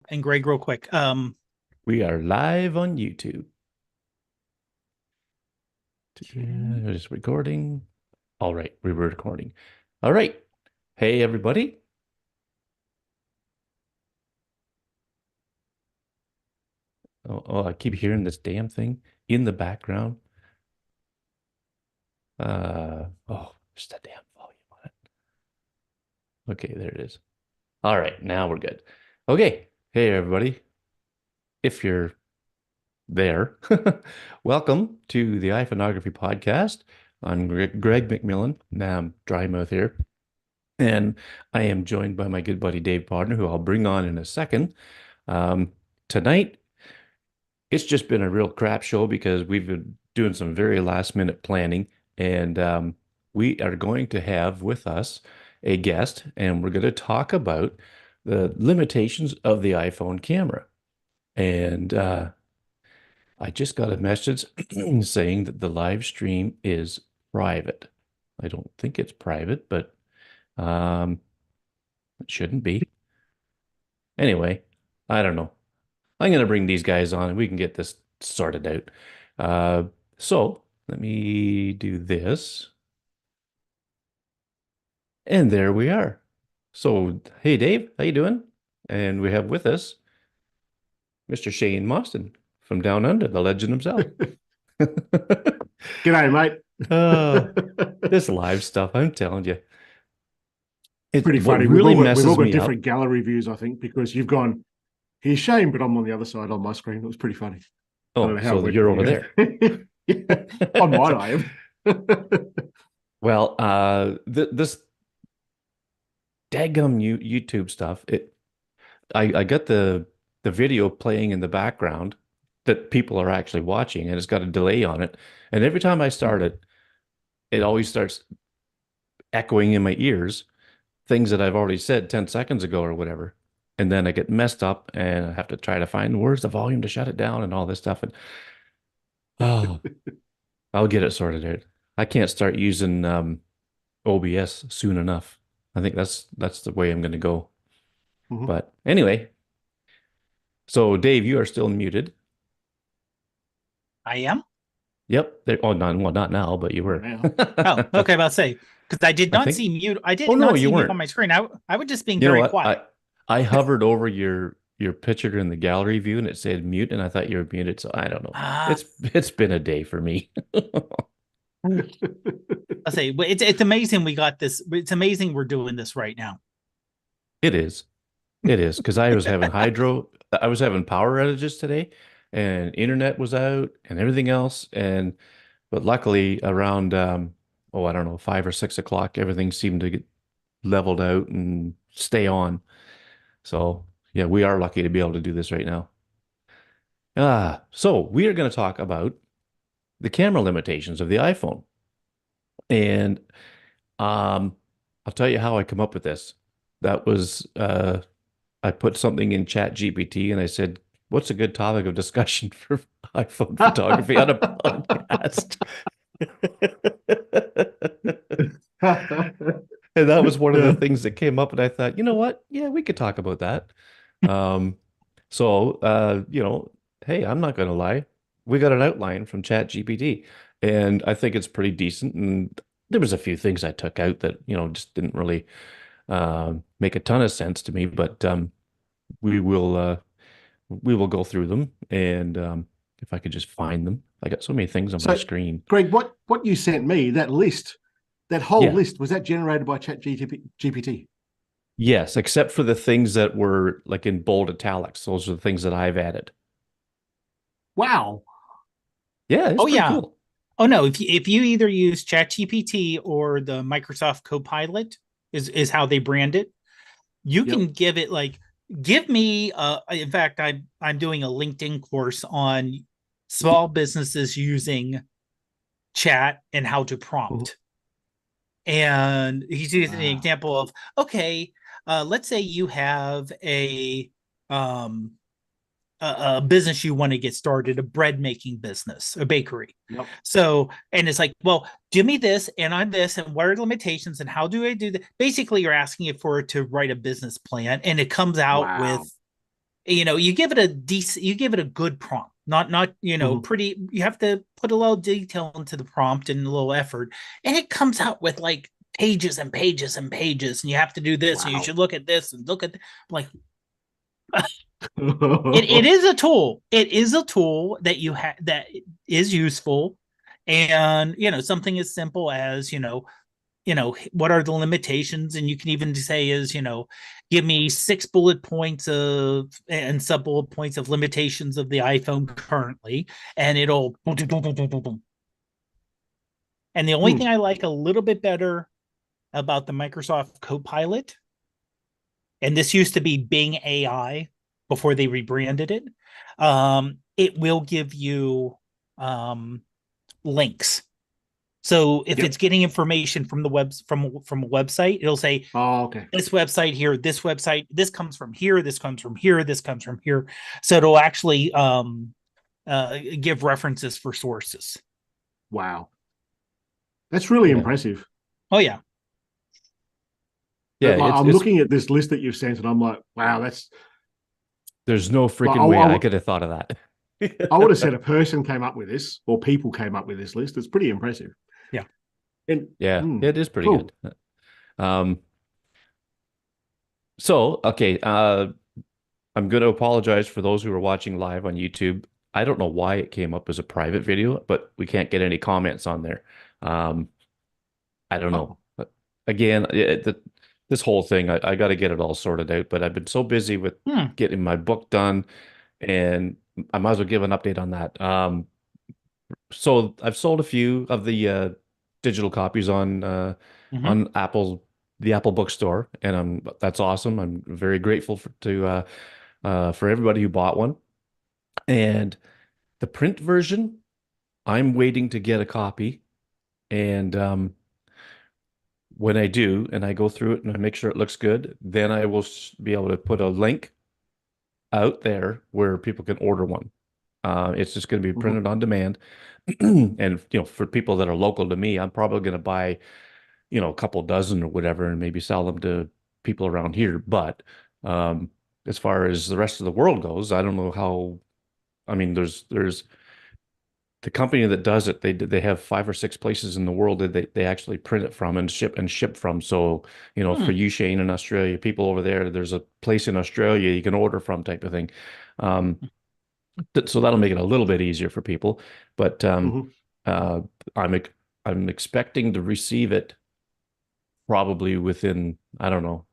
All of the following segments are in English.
And Greg, real quick. We are live on YouTube. Okay. Just recording. All right, we were recording. All right. Hey, everybody. I keep hearing this damn thing in the background. There's that damn volume on it. Okay, there it is. All right, now we're good. Okay. Hey, everybody. If you're there, welcome to the iPhoneography podcast. I'm Greg McMillan. Now I'm dry mouth here. And I am joined by my good buddy Dave Podner, who I'll bring on in a second. Um, Tonight, it's just been a real crap show because we've been doing some very last minute planning. And we are going to have with us a guest, and we're going to talk about the limitations of the iPhone camera. And I just got a message saying that the live stream is private. I don't think it's private, but um, it shouldn't be. Anyway, I don't know. I'm going to bring these guys on and we can get this sorted out. So let me do this. And there we are. So, hey, Dave, how you doing? And we have with us Mr. Shayne Mostyn from Down Under, the legend himself. G'day, mate. uh, this live stuff, I'm telling you. Pretty What funny. really We've all messes got me up. different gallery views, I think, because you've gone, here's Shane, but I'm on the other side on my screen. It was pretty funny. I don't Oh, know how it so went you're for over you. there. Yeah, on mine, I am. Well, this daggum YouTube stuff, I got the video playing in the background that people are actually watching, and it's got a delay on it. And every time I start it, it always starts echoing in my ears things that I've already said 10 seconds ago or whatever. And then I get messed up and I have to try to find where's the volume to shut it down and all this stuff. And oh, I'll get it sorted out. I can't start using OBS soon enough. I think that's the way I'm going to go. Mhm. But anyway, so Dave, you are still muted. I am? Yep. Oh, not well, not now, but you Not were. now. Oh, okay. About to say, because I did I not think. see mute. I Oh did no, not you see mute on weren't. my screen. I was just being You know very what? quiet. I hovered over your picture in the gallery view and it said mute, and I thought you were muted. So I don't know. Ah, It's been a day for me. I'll say, but it's amazing we got this. It's amazing we're doing this right now. It is. It is because I was having power outages today, and internet was out and everything else. And but luckily around I don't know, 5 or 6 o'clock, everything seemed to get leveled out and stay on. So yeah, we are lucky to be able to do this right now. So we are going to talk about the camera limitations of the iPhone. And um, I'll tell you how I come up with this. That was I put something in ChatGPT and I said, "What's a good topic of discussion for iPhone photography on a podcast?" And that was one of the Yeah. things that came up, and I thought, you know what? Yeah, we could talk about that. Um, hey, I'm not going to lie. We got an outline from ChatGPT, and I think it's pretty decent. And there was a few things I took out that, just didn't really make a ton of sense to me, but we will uh, we will go through them, and if I could just find them. I got so many things on my So, screen. Greg, what you sent me, that list, that whole Yeah. list, was that generated by ChatGPT? Yes, except for the things that were like in bold italics. Those are the things that I've added. Wow. Yeah, it's Oh pretty yeah. cool. Oh no, if you either use ChatGPT or the Microsoft Copilot is how they brand it, you Yep. can give it like give me in fact I'm doing a LinkedIn course on small businesses using chat and how to Mhm. prompt. And he's using the Wow. example of okay, let's say you have um a business you want to get started, a bread making business, a bakery. Yep. So, and it's like, well, give me this and I'm this, and what are the limitations and how do I do that? Basically, you're asking it for it to write a business plan, and it comes out with Wow. you give it a decent, you give it a good prompt, not Hmm. pretty. You have to put a little detail into the prompt and a little effort, and it comes out with like pages and pages and pages, and you have to do this, and you Wow. should look at this and look at like it is a tool. It is a tool that you have that is useful, and something as simple as what are the limitations, and you can even say is give me 6 bullet points of and sub bullet points of limitations of the iPhone currently, and it'll boom, boom, boom, boom, boom, boom. And the only Hmm. thing I like a little bit better about the Microsoft Copilot, and this used to be Bing AI before they rebranded it, it will give you links. So if Yep. it's getting information from the from a website, it'll say Oh, okay. this website here, this website, this comes from here, this comes from here, this comes from here. So it'll actually give references for sources. Wow. That's really Yeah. impressive. Oh yeah. But Yeah. like, It's I'm it's looking at this list that you've sent, and I'm like, wow, that's there's no like freaking way I could have thought of yeah. I would have said a person came up with this, or people came up with this list. It's pretty impressive. Yeah. And Yeah, it is pretty good. Cool. Um, so okay, I'm going to apologize for those who are watching live on YouTube. I don't know why it came up as a private video, but we can't get any comments on there. Um, I don't know. Oh. But again, this whole thing, I got to get it all sorted out, but I've been so busy with Hmm. getting my book done, and I might as well give an update on that. So I've sold a few of the digital copies Mm-hmm. on the Apple Bookstore, and that's awesome. I'm very grateful for everybody who bought one. And the print version, I'm waiting to get a copy. And when I do, and I go through it and I make sure it looks good, then I will be able to put a link out there where people can order one. It's just going to be Mm-hmm. printed on demand. And for people that are local to me, I'm probably going to buy, a couple dozen or whatever, and maybe sell them to people around here. But um, as far as the rest of the world goes, I don't know how. I mean, there's the company that does it. They have 5 or 6 places in the world that they actually print it from and ship from. So for Hmm. you, Shane, in Australia, people over there, there's a place in Australia you can order from, type of thing. Um, so that'll make it a little bit easier for people. But Mm-hmm. uh, I'm I'm expecting to receive it probably within, I don't know,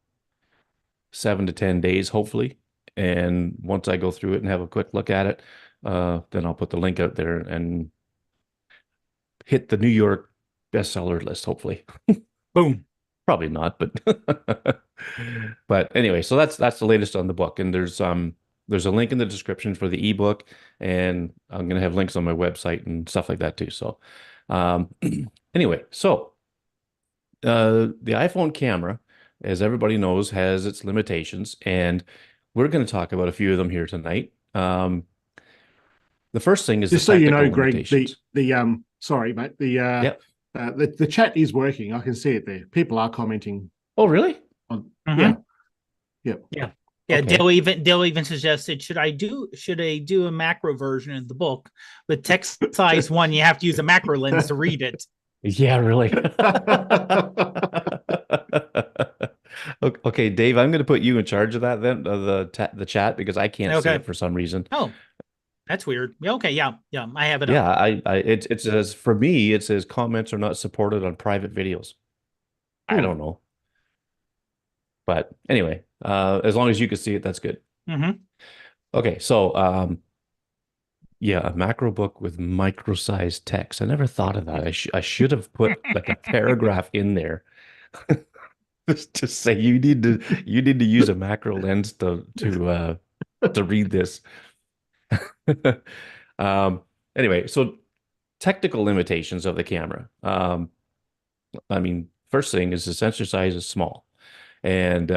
7 to 10 days, hopefully. And once I go through it and have a quick look at it, then I'll put the link out there and hit the New York bestseller list, hopefully. Boom. Probably not, but but anyway, so that's the latest on the book. And there's a link in the description for the ebook, and I'm gonna have links on my website and stuff like that too. So um anyway, so the iPhone camera, as everybody knows, has its limitations, and we're going to talk about a few of them here tonight. The first thing is the Just so you know, technical Greg, limitations. the sorry, mate, Yep. the chat is working. I can see it there. People are commenting Oh, really? on. Yeah, Mm-hmm. yeah. Yeah. Yeah. Okay. Dale even suggested should I do a macro version of the book with text size one? You have to use a macro lens to read it. Yeah, really. Okay, Dave, I'm going to put you in charge of that then, of the chat, because I can't see Okay. it for some reason. Oh, that's weird. Yeah, okay, yeah, yeah. I have it Yeah, up. it says for me, it says comments are not supported on private videos. I Hmm. don't know. But anyway, as long as you can see it, that's good. Mm-hmm. Okay, so yeah, a macro book with micro-sized text. I never thought of that. I should have put like a paragraph in there just to say you need to use a macro lens to read this. Um, anyway, so technical limitations of the camera. I mean, first thing is the sensor size is small, and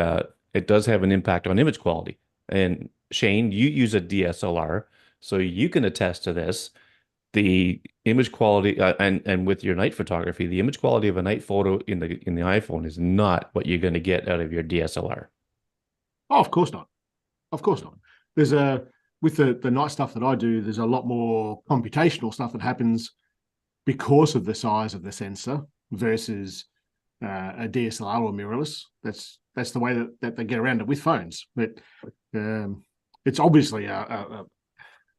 it does have an impact on image quality. And Shane, you use a DSLR, so you can attest to this. The image quality, and with your night photography, the image quality of a night photo in the iPhone is not what you're going to get out of your DSLR. Oh, of course not. Of course not. there's a with the night stuff that I do, there's a lot more computational stuff that happens because of the size of the sensor versus a DSLR or mirrorless. That's the way that they get around it with phones. But it's obviously a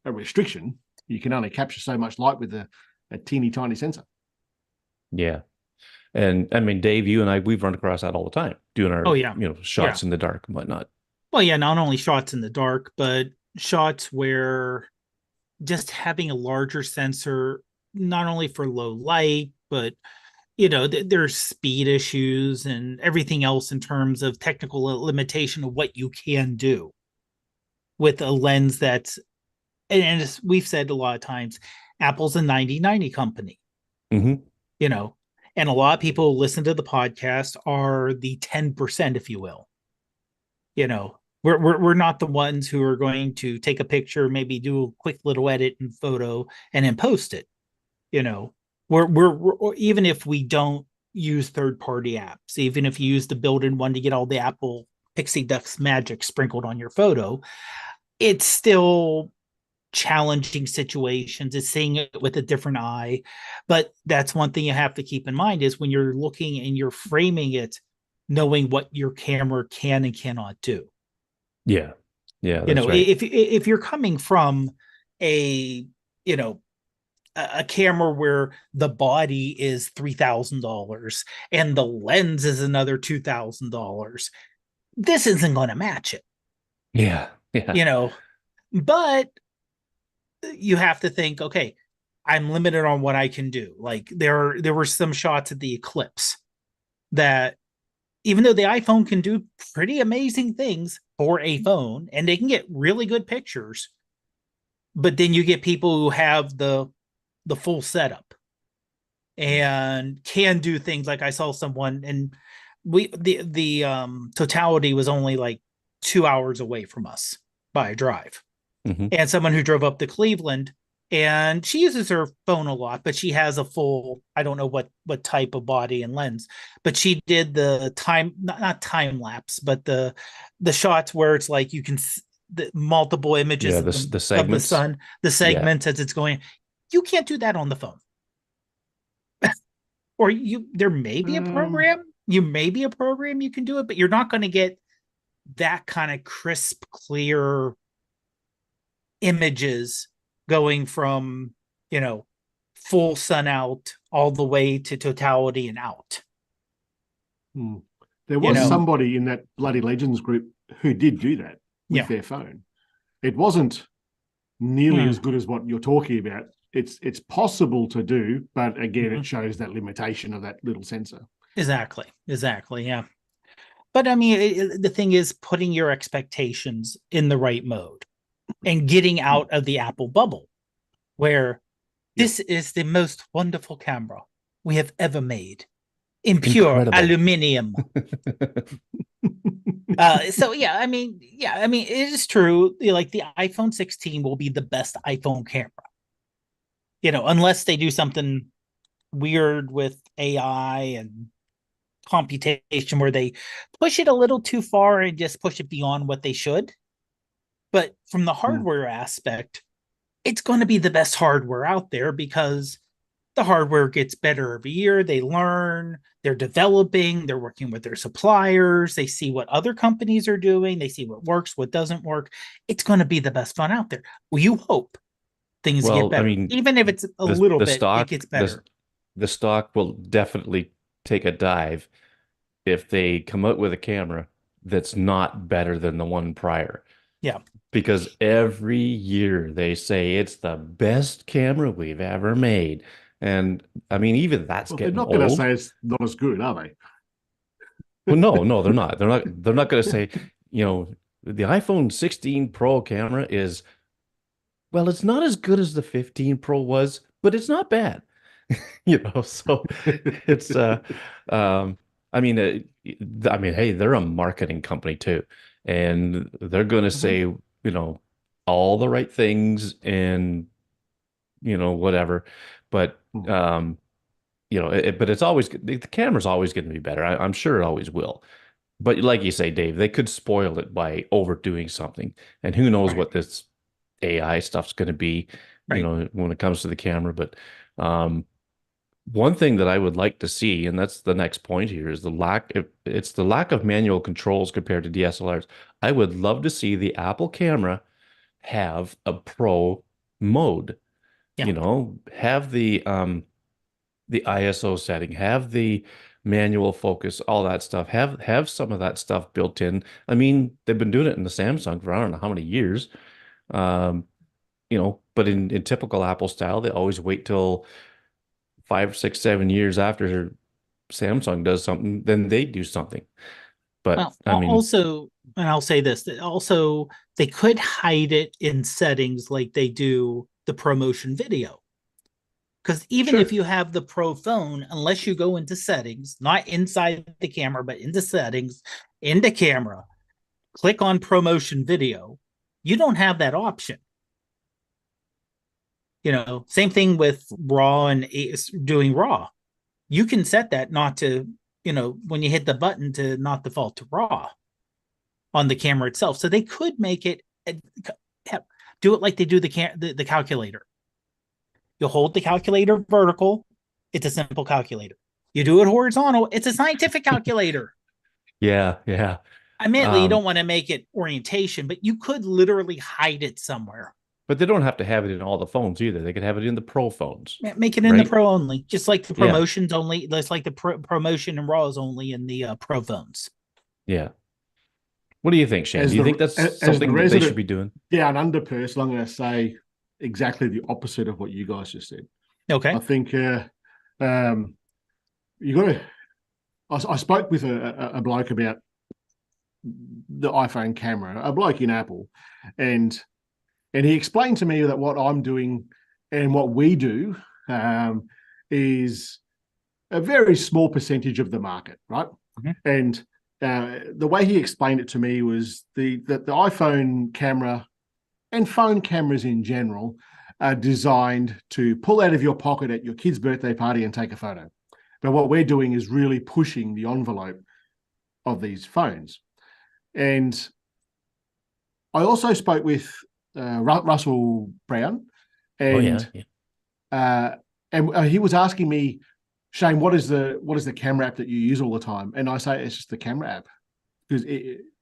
restriction. You can only capture so much light with a teeny tiny sensor. Yeah. And I mean, Dave, you and I, we've run across that all the time, doing our, Oh yeah, yeah. shots in the dark and whatnot. Well, yeah. Not only shots in the dark, but shots where just having a larger sensor, not only for low light, but there's speed issues and everything else in terms of technical limitation of what you can do with a lens that's, and as we've said a lot of times, Apple's a 90/90 company, Mm-hmm. you know, and a lot of people who listen to the podcast are the 10%, if you will. We're not the ones who are going to take a picture, maybe do a quick little edit in photo and then post it. you know we're even if we don't use third-party apps, even if you use the built-in one to get all the Apple pixie dust magic sprinkled on your photo, it's still challenging situations. It's seeing it with a different eye. But that's one thing you have to keep in mind is when you're looking and you're framing it, knowing what your camera can and cannot do. Yeah. Yeah, that's right. If you're coming from a you know a camera where the body is $3,000 and the lens is another $2,000, this isn't going to match it. Yeah. Yeah. But you have to think, okay, I'm limited on what I can do. Like there were some shots at the eclipse that, even though the iPhone can do pretty amazing things for a phone and they can get really good pictures, but then you get people who have the full setup and can do things. Like I saw someone, and the totality was only like 2 hours away from us by a drive. Mm-hmm. And someone who drove up to Cleveland, and she uses her phone a lot, but she has a full, I don't know what type of body and lens, but she did the time, not time lapse, but the shots where it's like you can the multiple images Yeah, of the of the segments. sun, the Yeah. segments as it's going. You can't do that on the phone. Or there may be a program, you can do it, but you're not going to get that kind of crisp, clear images going from, full sun out all the way to totality and out. There was somebody in that Bloody Legends group who did do that with their phone. It wasn't nearly as good as what you're talking about. It's possible to do, but again, it shows that limitation of that little sensor. Exactly. Yeah. But I mean, the thing is putting your expectations in the right mode and getting out of the Apple bubble, where this is the most wonderful camera we have ever made in pure aluminium. So I mean, it is true. Like the iPhone 16 will be the best iPhone camera. Unless they do something weird with AI and computation where they push it a little too far and just push it beyond what they should. But from the hardware aspect, it's going to be the best hardware out there because the hardware gets better every year. They learn, they're developing, they're working with their suppliers. They see what other companies are doing. They see what works, what doesn't work. It's going to be the best phone out there. Well, you hope things get better. I mean, even if it's a little bit, it gets better. The stock will definitely take a dive if they come out with a camera that's not better than the one prior. Yeah. Because every year they say it's the best camera we've ever made. And I mean, even that's getting old. They're not going to say it's not as good, are they? Well, no, they're not. They're not going to say, the iPhone 16 Pro camera is, well, it's not as good as the 15 Pro was, but it's not bad. So it's I mean, hey, they're a marketing company too, and they're going to say, all the right things and, whatever. But, but it's always, the camera's always going to be better. I'm sure it always will. But like you say, Dave, they could spoil it by overdoing something. And who knows Right. what this AI stuff's going to be, Right. when it comes to the camera. But um, one thing that I would like to see, and that's the next point here, is it's the lack of manual controls compared to DSLRs. I would love to see the Apple camera have a pro mode, Yeah. have the ISO setting, have the manual focus, all that stuff. Have some of that stuff built in. I mean, they've been doing it in the Samsung for I don't know how many years. Um, but in typical Apple style, they always wait till 5, 6, 7 years after Samsung does something, then they do something. But Well, I mean, also, and I'll say this, that also they could hide it in settings like they do the promotion video. Because even if Sure. you have the pro phone, unless you go into settings, not inside the camera, but into settings, into camera, click on promotion video, you don't have that option. Same thing with raw and doing raw. You can set that not to, when you hit the button, to not default to raw on the camera itself. So they could make it, do it like they do the calculator. You hold the calculator vertical, it's a simple calculator. You do it horizontal, it's a scientific calculator. yeah, yeah. Admittedly, you Um, don't want to make it orientation, but you could literally hide it somewhere. but they don't have to have it in all the phones either. They could have it in the Pro phones, Make it in the right? pro only, just like the Yeah, promotions only. Just like the promotion and raw is only in the pro phones. yeah. What do you think, Shane? As Do you the think that's as the something that they should resident be doing? down under person, I'm going to say exactly the opposite of what you guys just said. I Okay. think you got to. I spoke with a bloke about the iPhone camera, a bloke in Apple, and he explained to me that what I'm doing and what we do is a very small percentage of the market, right? Mhm. And the way he explained it to me was the iPhone camera and phone cameras in general are designed to pull out of your pocket at your kid's birthday party and take a photo. But what we're doing is really pushing the envelope of these phones. And I also spoke with Russell Brown, Oh yeah, and yeah. uh, he was asking me, Shane, what is the camera app that you use all the time? And I say it's just the camera app, because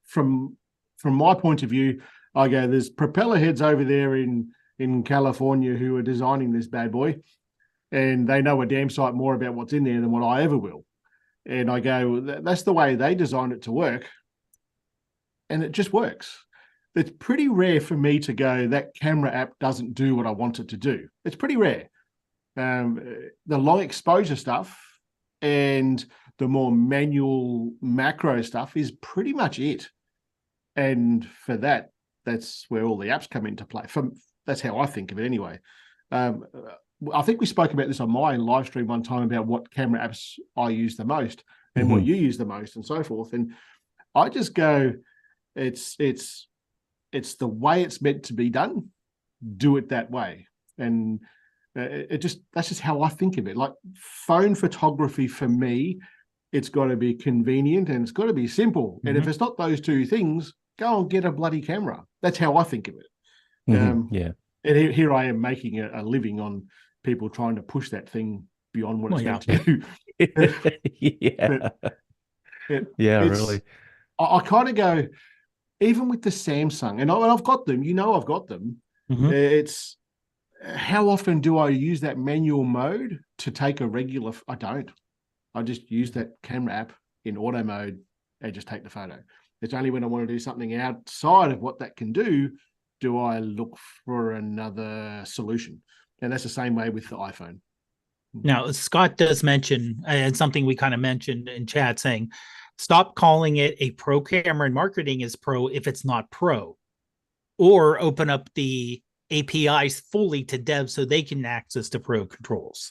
from my point of view, I go, there's propeller heads over there in California who are designing this bad boy, and they know a damn sight more about what's in there than what I ever will. And I go, that's the way they designed it to work, and it just works. It's pretty rare for me to go, that camera app doesn't do what I want it to do. It's pretty rare. The long exposure stuff and the more manual macro stuff is pretty much it. And for that, that's where all the apps come into play. That's how I think of it anyway. I think we spoke about this on my live stream one time about what camera apps I use the most and what Mhm. you use the most and so forth. And I just go, it's the way it's meant to be done. Do it that way. And that's just how I think of it. Like phone photography for me, it's got to be convenient and it's got to be simple. And if Mhm. it's not those two things, go and get a bloody camera. That's how I think of it. Yeah. And here I am making a living on people trying to push that thing beyond what Well, it's yeah. meant to do. Yeah. But it, Yeah, it's really. I kind of go, even with the Samsung, and I've got them. I've got them. Mhm. It's how often do I use that manual mode to take a regular? I don't. I just use that camera app in auto mode and just take the photo. It's only when I want to do something outside of what that can do I look for another solution. And that's the same way with the iPhone. Now, Scott does mention, and something we kind of mentioned in chat, saying, stop calling it a pro camera and marketing as pro if it's not pro, or open up the APIs fully to devs so they can access to pro controls.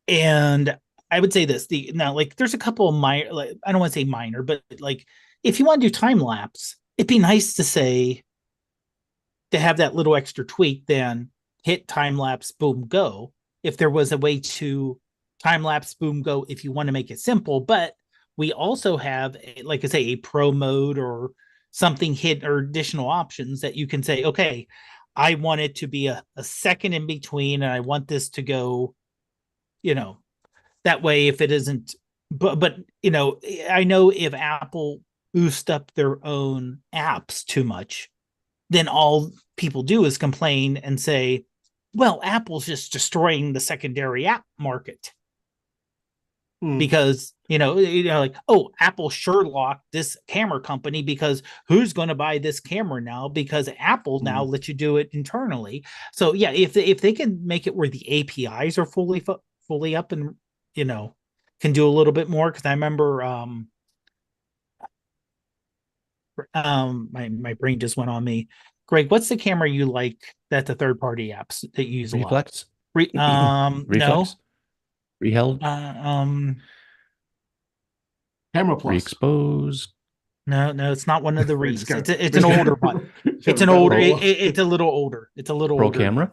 And I would say this: like there's a couple of minor, like, I don't want to say minor, but like if you want to do time lapse, it'd be nice to say, to have that little extra tweak, then hit time lapse, boom, go. If there was a way to time lapse, boom, go, if you want to make it simple, but we also have, like I say, a pro mode or something hidden or additional options that you can say, okay, I want it to be a second in between, and I want this to go, you know, that way if it isn't, but you know, I know if Apple boost up their own apps too much, then all people do is complain and say, well, Apple's just destroying the secondary app market Mm, because you know, like, oh, Apple Sherlock this camera company because who's going to buy this camera now because Apple now mm. lets you do it internally. So yeah, if they can make it where the APIs are fully up and, you know, can do a little bit more, because I remember my brain just went on me. Greg, what's the camera you like that the third party apps that you use a lot? Reflex, No. reflex, reheld, Um, Camera Plus. re-expose, no, it's not one of the Let's Rees. go. It's an Let's older go. one. Shall It's we an battle older. royale? It's a little older. It's a little pro older. camera,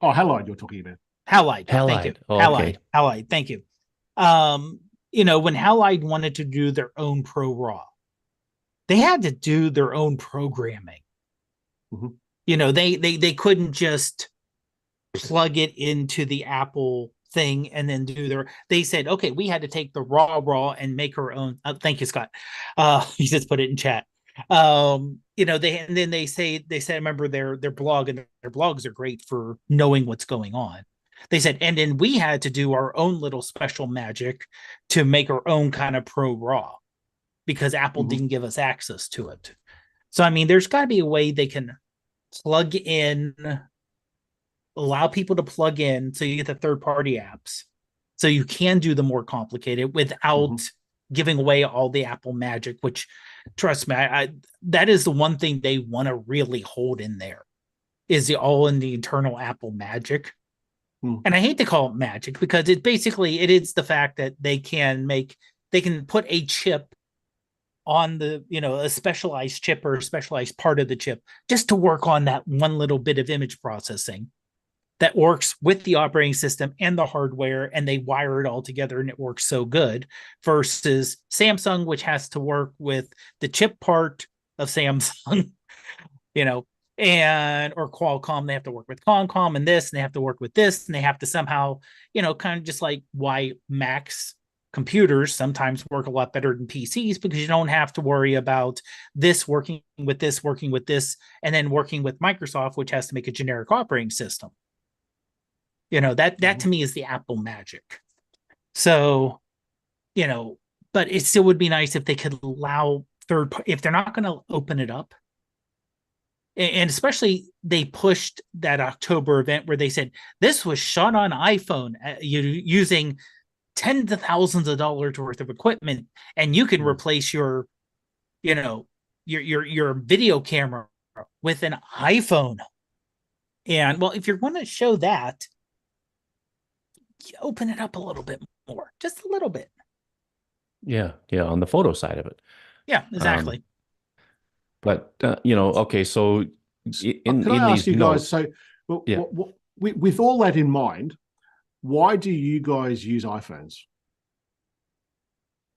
Oh, Halide you're talking about. Halide. Thank you. halide. Oh, Halide. okay. Halide. Thank you. You know, when Halide wanted to do their own Pro Raw, they had to do their own programming. Mhm. You know, they couldn't just plug it into the Apple thing and then do their, they said, okay, we had to take the raw and make our own. Thank you, Scott. He just put it in chat. You know, they, and then they said, I remember their blog, and their blogs are great for knowing what's going on. They said, and then we had to do our own little special magic to make our own kind of pro raw because Apple Mhm. didn't give us access to it. So I mean, there's got to be a way they can plug in, allow people to plug in so you get the third party apps, so you can do the more complicated without Mhm. giving away all the Apple magic, which, trust me, I that is the one thing they want to really hold in there, is the all in the internal Apple magic. Mm. And I hate to call it magic because it basically, it is the fact that they can put a chip on the, you know, a specialized chip or a specialized part of the chip just to work on that one little bit of image processing that works with the operating system and the hardware, and they wire it all together and it works so good, versus Samsung, which has to work with the chip part of Samsung, you know, and or Qualcomm, they have to work with Qualcomm and this, and they have to work with this, and they have to somehow, you know, kind of just like why Macs computers sometimes work a lot better than PCs, because you don't have to worry about this working with this, and then working with Microsoft, which has to make a generic operating system. You know, that Mhm. to me is the Apple magic. So, you know, but it still would be nice if they could allow if they're not going to open it up. And especially they pushed that October event where they said this was shot on iPhone, using tens of thousands of dollars worth of equipment, and you can Mm. replace your, you know, your video camera with an iPhone. And well, if you're going to show that, open it up a little bit more, just a little bit. Yeah, yeah, on the photo side of it. Yeah, Um, exactly. but you know, okay, so Can in I ask these you guys? notes, So, yeah. with all that in mind, why do you guys use iPhones?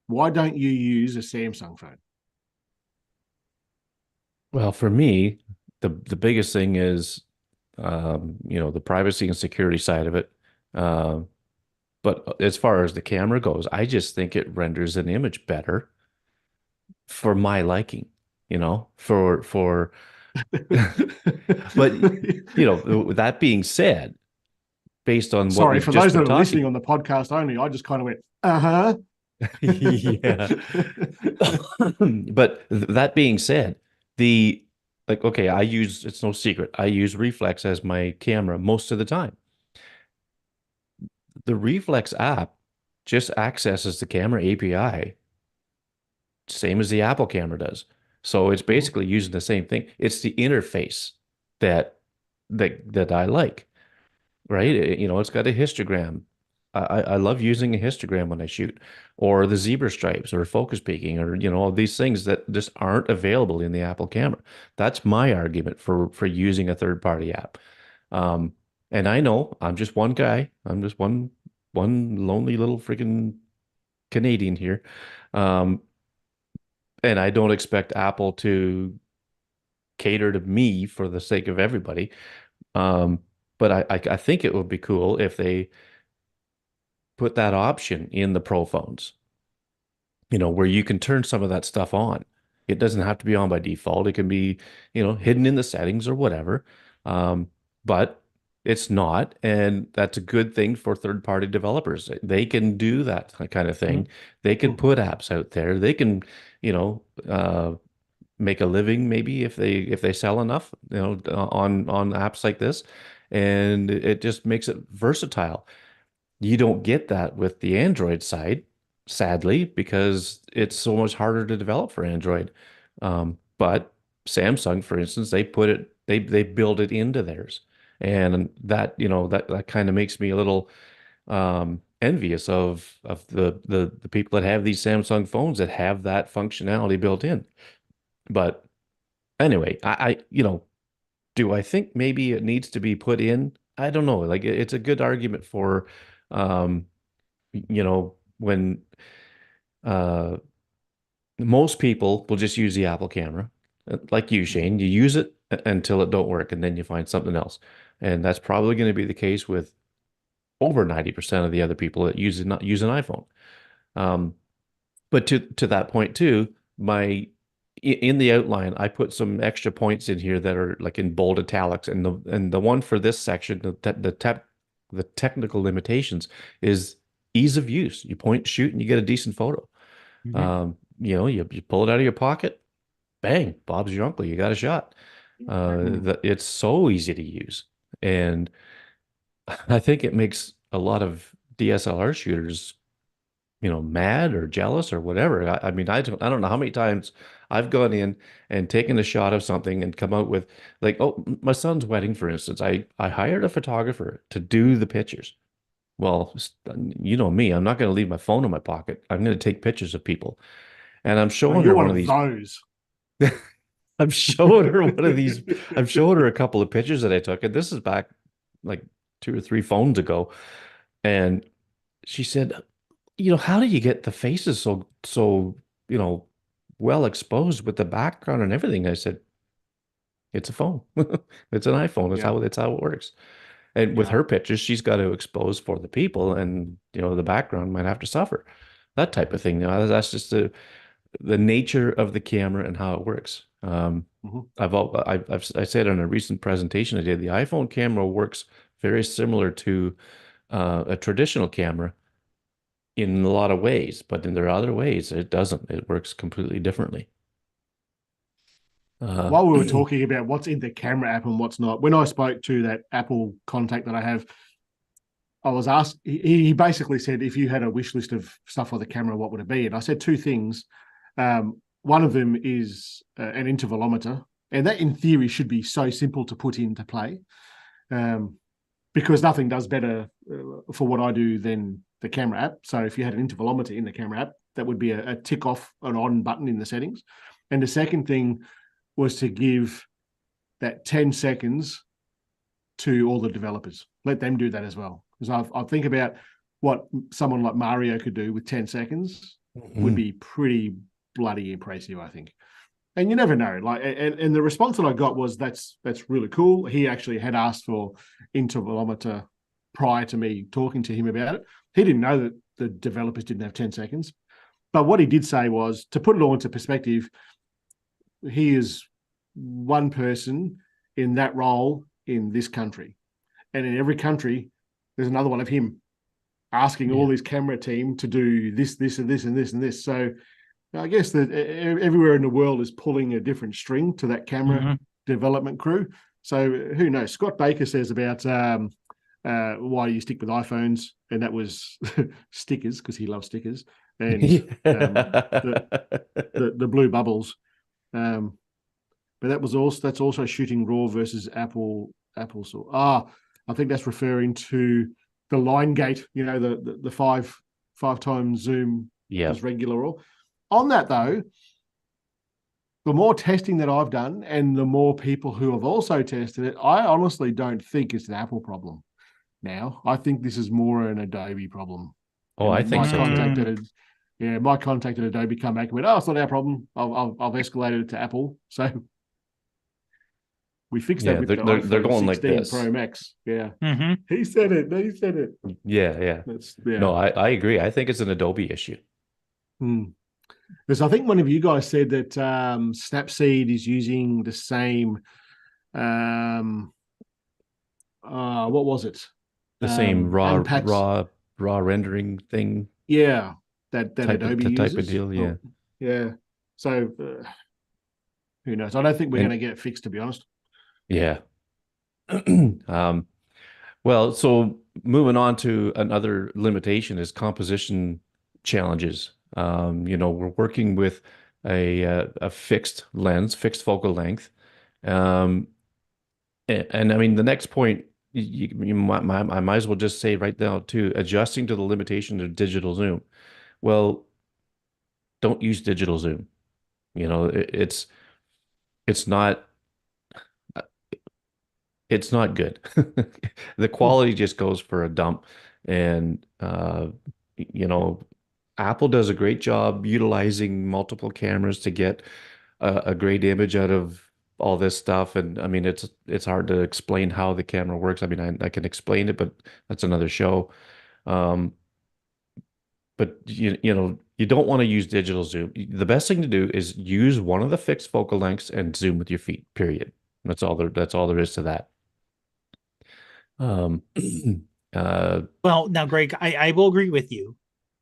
Why don't you use a Samsung phone? Well, for me, the biggest thing is, you know, the privacy and security side of it. Uh, but as far as the camera goes, I just think it renders an image better for my liking, you know, but you know, with that being said, based on what Sorry, we've for just those that been are listening talking, on the podcast only, I just kind of went, uh yeah. huh. But that being said, the like, okay, it's no secret, I use Reflex as my camera most of the time. The Reflex app just accesses the camera API, same as the Apple camera does. So it's Mhm. basically using the same thing. It's the interface that that I like, Yeah. right? You know, it's got a histogram. I love using a histogram when I shoot, or the zebra stripes, or focus peaking, or you know, all these things that just aren't available in the Apple camera. That's my argument for using a third party app. Um, and I know I'm just one guy. I'm just one lonely little freaking Canadian here. And I don't expect Apple to cater to me for the sake of everybody. Um, but I think it would be cool if they put that option in the Pro phones, where you can turn some of that stuff on. It doesn't have to be on by default. It can be, hidden in the settings or whatever. But it's not, and that's a good thing for third-party developers. They can do that kind of thing. They can put apps out there. They can, you know, uh, make a living maybe if they sell enough, on apps like this, and it just makes it versatile. You don't get that with the Android side, sadly, because it's so much harder to develop for Android. But Samsung, for instance, they build it into theirs, and that kind of makes me a little envious of the people that have these Samsung phones that have that functionality built in. But anyway, do I think maybe it needs to be put in? I don't know. Like it's a good argument for, um, when uh, most people will just use the Apple camera, like you, Shane. You use it until it don't work, and then you find something else. And that's probably going to be the case with over 90% of the other people that not use an iPhone. Um, but to that point too, in the outline, I put some extra points in here that are like in bold italics, and the one for this section, the technical limitations is ease of use. You point, shoot, and you get a decent photo. You pull it out of your pocket, bang, Bob's your uncle. You got a shot. It's so easy to use, and I think it makes a lot of DSLR shooters mad or jealous or whatever. I mean, I don't know how many times I've gone in and taken a shot of something and come out with like, oh, my son's wedding, for instance. I hired a photographer to do the pictures. Well, you know me, I'm not going to leave my phone in my pocket. I'm going to take pictures of people. And I'm Oh, showing you're her one one of of these. those. I'm showing her one of these. I'm showing her a couple of pictures that I took, and this is back like 2 or 3 phones ago. And she said, how do you get the faces so, you know, well exposed with the background and everything? I said, it's a phone. It's an iPhone. That's Yeah, how it works. And with yeah. her pictures, she's got to expose for the people, and the background might have to suffer. That type of thing. That's just the nature of the camera and how it works. Mhm. I said in a recent presentation I did, the iPhone camera works very similar to a traditional camera in a lot of ways, but in there are other ways it doesn't. It works completely differently. While we were talking about what's in the camera app and what's not, when I spoke to that Apple contact that I have, I was asked, he basically said, if you had a wish list of stuff for the camera, what would it be? And I said two things. One of them is an intervalometer, and that in theory should be so simple to put into play, because nothing does better for what I do than the camera app. So if you had an intervalometer in the camera app, that would be a tick off an on button in the settings. And the second thing was to give that 10 seconds to all the developers. Let them do that as well. Because I think about what someone like Mario could do with 10 seconds would be pretty bloody impressive, I think. And you never know. And the response that I got was that's really cool. He actually had asked for intervalometer prior to me talking to him about it. He didn't know that the developers didn't have 10 seconds. But what he did say was, to put it all into perspective, he is one person in that role in this country. And in every country, there's another one of him asking all his camera team to do this, this, and this, and this, and this. So I guess that everywhere in the world is pulling a different string to that camera development crew. So who knows? Scott Baker says about why do you stick with iPhones? And that was stickers, because he loves stickers, and the blue bubbles. But that's also shooting RAW versus Apple. So I think that's referring to the line gate. The five times zoom as regular RAW. On that though, the more testing that I've done and the more people who have also tested it, I honestly don't think it's an Apple problem. Now I think this is more an Adobe problem. Oh, I And think my so too. contact Yeah, my contact at Adobe come back and went, "Oh, it's not our problem. I've escalated it to Apple." So we fixed that Yeah, with the they're iPhone going like 16 Pro this. Max. Yeah, Mm-hmm. he said it. He said it. Yeah, yeah. That's No, yeah. I agree. I think it's an Adobe issue. Hmm. Because I think one of you guys said that Snapseed is using the same. Um, what was it? The same Unpacks. raw rendering thing Yeah, that type of Adobe the type of uses. deal. Yeah. Oh, yeah. So who knows? I don't think we're going And to get it fixed, to be honest. yeah. Um, well, so moving on to another limitation is composition challenges. We're working with a fixed lens, fixed focal length. Um, and I mean, the next point, I might as well just say right now too, adjusting to the limitation of digital zoom. Well, don't use digital zoom. It's not it's not good. The Hmm. quality just goes for a dump. And you know, Apple does a great job utilizing multiple cameras to get a great image out of all this stuff. And I mean, it's hard to explain how the camera works. I mean, I can explain it, but that's another show. Um, but you don't want to use digital zoom. The best thing to do is use one of the fixed focal lengths and zoom with your feet, period. That's all there is to that. Um, uh, Well, now, Greg, I will agree with you.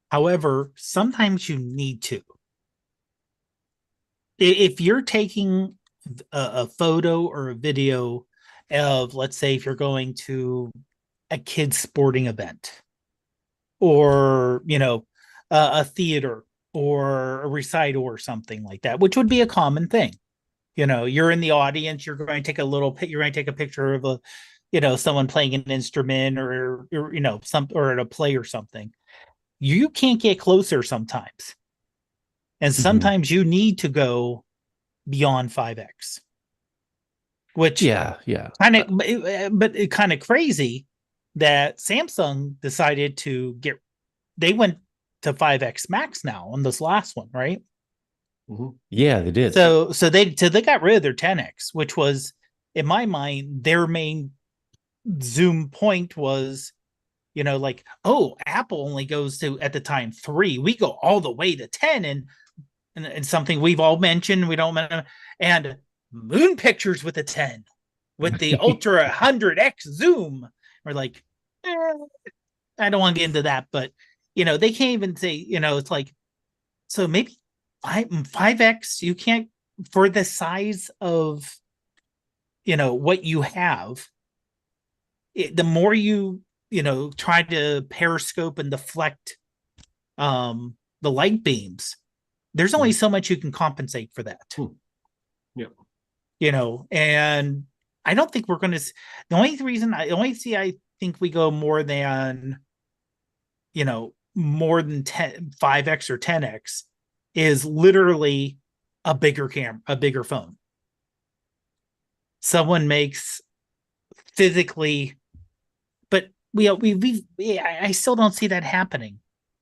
However, sometimes you need to. If you're taking a photo or a video of, let's say, if you're going to a kid's sporting event, or a theater, or a recital or something like that, which would be a common thing. You're in the audience, you're going to take a picture of someone playing an instrument, or some, or at a play or something. You can't get closer sometimes, and mhm. sometimes you need to go beyond 5x, which Yeah, yeah. kind of, but it kind of crazy that Samsung decided to get, they went to 5x max now on this last one, right? Mhm. Yeah, they did. So they got rid of their 10x, which was, in my mind, their main zoom point was, like, oh, Apple only goes to, at the time, 3, we go all the way to 10. And something we've all mentioned, we don't mention, and moon pictures with a 10, with the ultra 100x zoom. We're like, eh, I don't want to get into that, but they can't even say, it's like, so maybe 5x, you can't, for the size of what you have. The more try to periscope and deflect the light beams, there's only Mhm. so much you can compensate for that. Hmm. Yeah. And I don't think we're going to, the only see I think we go more than 5x or 10x is literally a bigger camera, a bigger phone. Someone makes physically, but I still don't see that happening.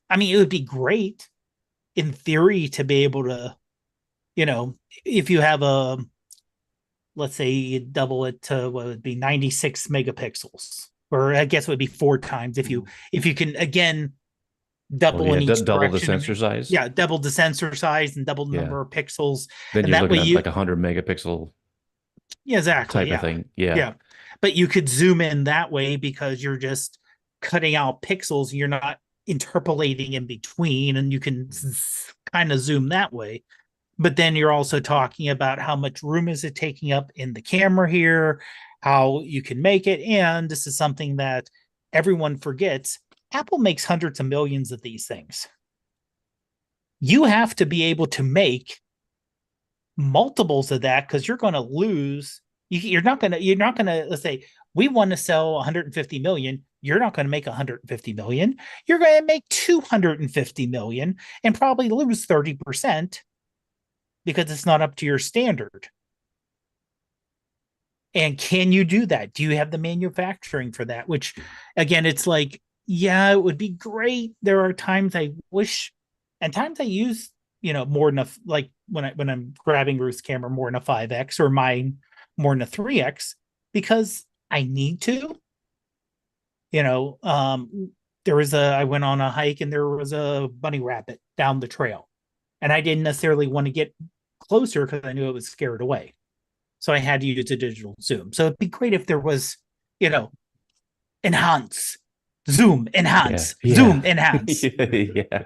I mean, it would be great in theory to be able to, if you have a, let's say you double it to what would be 96 megapixels, or I guess it would be 4 times if you Mhm. can, again, Oh double yeah, in each double the direction. sensor size. Yeah, double the sensor size and double the Yeah. number of pixels, Then and you're that way looking at you, like 100 megapixel yeah, exactly, type of yeah, thing. Yeah. yeah. But you could zoom in that way because you're just cutting out pixels, you're not interpolating in between, and you can kind of zoom that way. But then you're also talking about how much room is it taking up in the camera here, how you can make it. And this is something that everyone forgets. Apple makes hundreds of millions of these things. You have to be able to make multiples of that, because you're going to lose. You're not going to, let's say we want to sell 150 million. You're not going to make 150 million. You're going to make 250 million and probably lose 30% because it's not up to your standard. And can you do that? Do you have the manufacturing for that? Which, again, it's like, yeah, it would be great. There are times I wish And times I use, more than like when I'm grabbing Ruth's camera more than a 5x or mine more than a 3x because I need to. I went on a hike and there was a bunny rabbit down the trail. And I didn't necessarily want to get closer because I knew it was scared away. So I had to use a digital zoom. So it'd be great if there was, enhance, zoom, Yeah. enhance, Yeah. zoom, enhance. Yeah.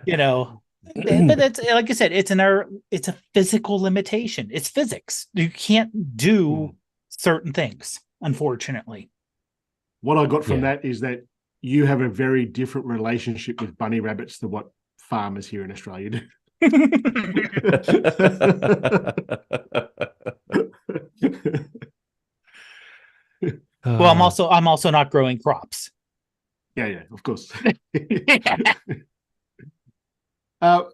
But it's like I said, it's a physical limitation. It's physics. You can't do certain things, unfortunately. What I got from Yeah. that is that you have a very different relationship with bunny rabbits than what farmers here in Australia do. Well, I'm also not growing crops. Yeah, of course.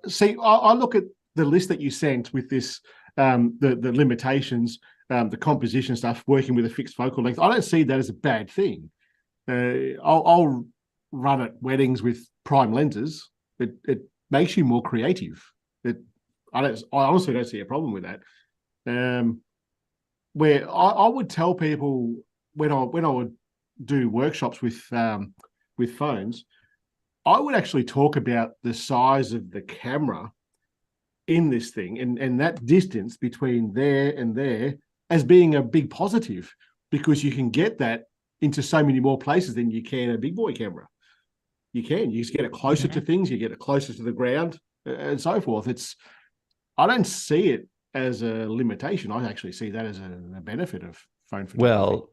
See, I look at the list that you sent with this, the limitations, the composition stuff, working with a fixed focal length. I don't see that as a bad thing. I'll run at weddings with prime lenses. It makes you more creative. I honestly don't see a problem with that. Where I would tell people when I would do workshops with phones, I would actually talk about the size of the camera in this thing and that distance between there and there as being a big positive, because you can get that into so many more places than you can a big boy camera. You just get it closer to things, you get it closer to the ground and so forth. I don't see it as a limitation. I actually see that as a benefit of phone photography. Well,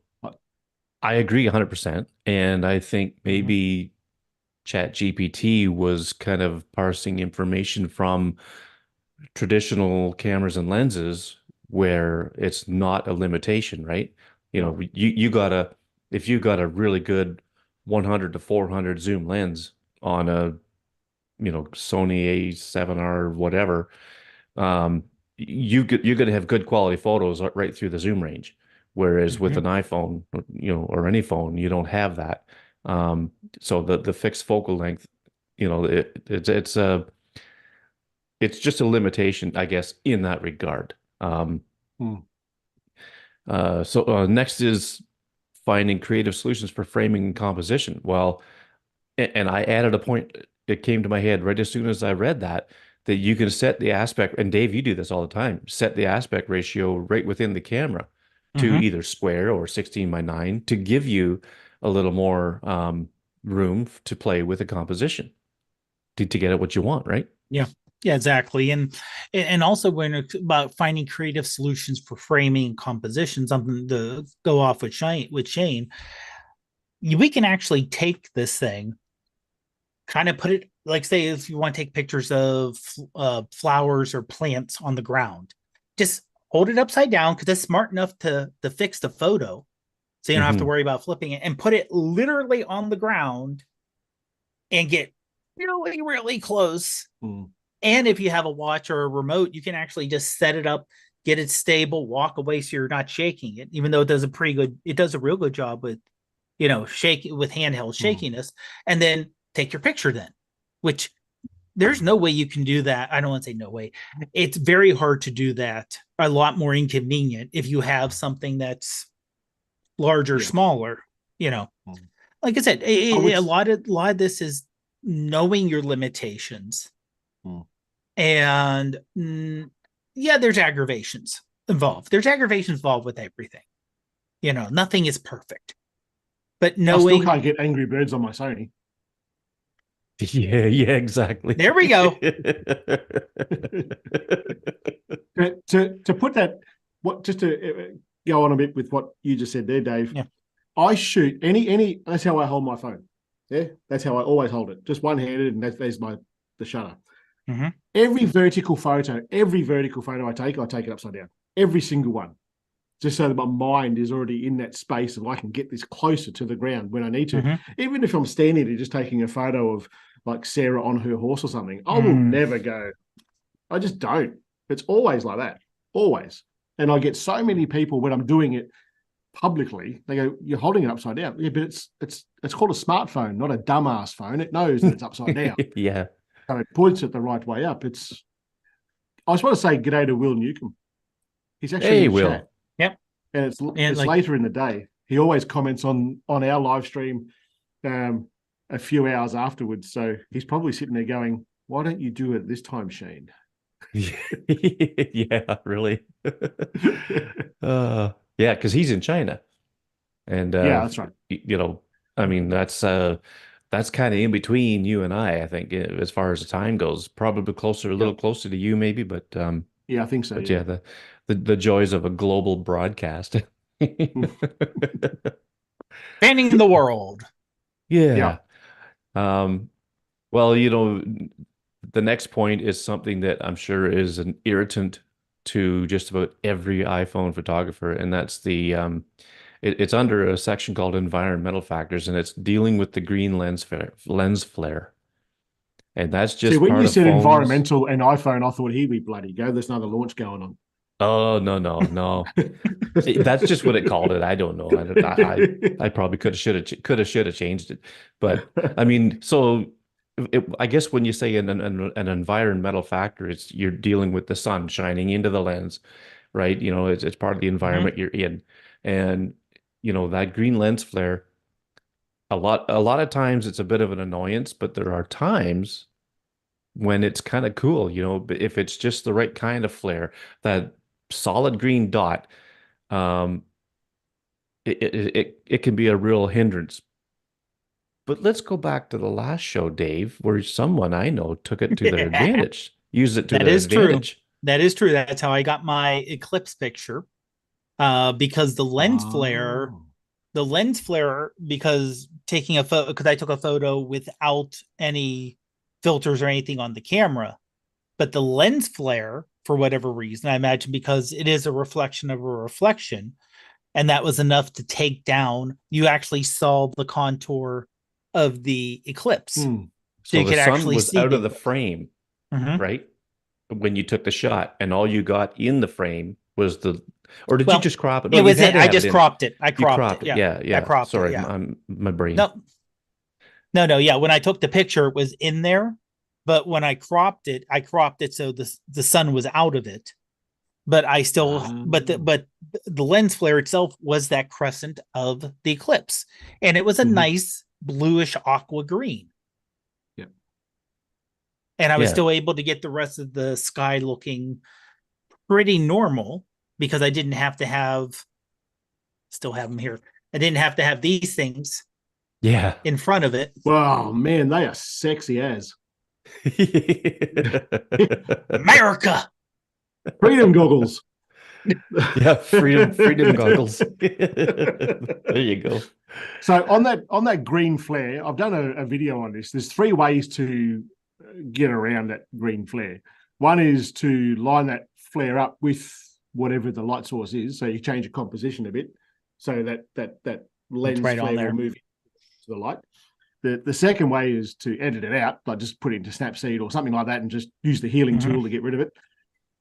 I agree 100%. And I think maybe ChatGPT was kind of parsing information from traditional cameras and lenses where it's not a limitation, right? If you got a really good 100 to 400 zoom lens on a, Sony A7R whatever, you're going to have good quality photos right through the zoom range. Whereas with an iPhone, or any phone, you don't have that. So the fixed focal length, it's just a limitation, I guess, in that regard. So next is finding creative solutions for framing and composition. Well, and I added a point. It came to my head right as soon as I read that you can set the aspect, and Dave, you do this all the time, set the aspect ratio right within the camera to either square or 16:9 to give you a little more room to play with a composition to get at what you want, right? Yeah. Yeah, exactly. And also when it's about finding creative solutions for framing and composition, something to go off with Shayne, we can actually take this thing, kind of put it, like say if you want to take pictures of flowers or plants on the ground, just hold it upside down because it's smart enough to fix the photo. So you don't have to worry about flipping it, and put it literally on the ground and get really, really close. And if you have a watch or a remote, you can actually just set it up, get it stable, walk away so you're not shaking it, even though it does a real good job with, with handheld shakiness, and then take your picture then, which there's no way you can do that. I don't want to say no way. It's very hard to do that, a lot more inconvenient if you have something that's larger, smaller, like I said, a lot of this is knowing your limitations. And there's aggravations involved. There's aggravations involved with everything. Nothing is perfect. But knowing I still can't get Angry Birds on my Sony. Yeah, exactly. There we go. To put that, just to go on a bit with what you just said there, Dave. Yeah. I shoot any. That's how I hold my phone. Yeah, that's how I always hold it, just one-handed, and there's the shutter. Every vertical photo I take it upside down. Every single one. Just so that my mind is already in that space and I can get this closer to the ground when I need to. Even if I'm standing there just taking a photo of like Sarah on her horse or something, I will never go. I just don't. It's always like that. Always. And I get so many people when I'm doing it publicly, they go, "You're holding it upside down." Yeah, but it's called a smartphone, not a dumbass phone. It knows that it's upside down. Yeah. So it points it the right way up. I just want to say g'day to Will Newcomb. He's actually Hey, in chat, Will. Yep. and And it's like, later in the day. He always comments on our live stream a few hours afterwards. So he's probably sitting there going, "Why don't you do it this time, Shayne?" Yeah, really. Yeah, because he's in China. And Yeah, that's right. you know, I mean that's kind of in between you and I think, as far as the time goes. Probably closer, a little Yep. closer to you maybe, Yeah, I think so. but Yeah. yeah, the joys of a global broadcast. spanning the world. Yeah. Yeah. Um, well, the next point is something that I'm sure is an irritant to just about every iPhone photographer, and that's it's under a section called environmental factors, and it's dealing with the green lens flare. And that's See, just when part you of said phones. environmental and iPhone, I thought, here we bloody go. There's another launch going on. Oh, no, no, no. That's just what it called it. I don't know. I probably should have changed it. But I mean, so I guess when you say an environmental factor, it's you're dealing with the sun shining into the lens, right? It's part of the Mhm. environment you're in. And that green lens flare, a lot of times it's a bit of an annoyance, but there are times when it's kind of cool, if it's just the right kind of flare, that solid green dot, um, it can be a real hindrance. But let's go back to the last show, Dave, where someone I know took it to their advantage, used it to That their is true. advantage. That is true. That's how I got my eclipse picture. Because Oh. the lens flare, because taking a photo, because I took a photo without any filters or anything on the camera, but the lens flare, for whatever reason, I imagine because it is a reflection of a reflection, and that was enough to take down. You actually saw the contour of the eclipse, Hmm. so So you the could sun actually was see out the of the eclipse. frame, Mm-hmm. right? When you took the shot, and all you got in the frame was or did you Well, just crop it? No, it you was had it. to I have it just in. cropped it. I You cropped it. cropped it. Yeah, Yeah, I yeah. cropped it. Sorry, Yeah. my brain. No, no. Yeah, when I took the picture, it was in there, but when I cropped it so the sun was out of it. But I still, Ah. but the lens flare itself was that crescent of the eclipse, and it was a Mhm. nice bluish aqua green, Yep. and I was Yeah. still able to get the rest of the sky looking pretty normal because I didn't have to have still have them here. I didn't have to have these things Yeah. in front of it. Wow, man, they are sexy as. America. Freedom goggles. Yeah, freedom goggles. There you go. So on that green flare, I've done a video on this. There's three ways to get around that green flare. One is to line that flare up with whatever the light source is. So you change the composition a bit so that It's lens right on flare will there. move to the light. The second way is to edit it out, like just put it into Snapseed or something like that and just use the healing Mm-hmm. tool to get rid of it.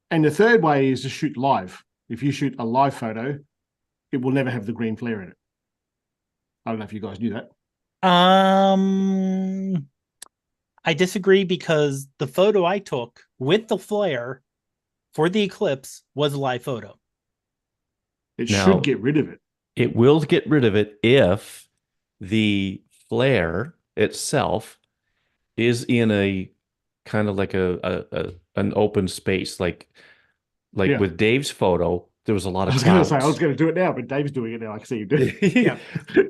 And the third way is to shoot live. If you shoot a live photo, it will never have the green flare in it. I don't know if you guys knew that. Um, I disagree because the photo I took with the flare for the eclipse was a live photo. It should Now, get rid of it. it will get rid of it if the flare itself is in a kind of like an open space, like Yeah. with Dave's photo, there was a lot I of was going to say I was clouds. going to do it now, but Dave's doing it now. I can see you do. Yeah.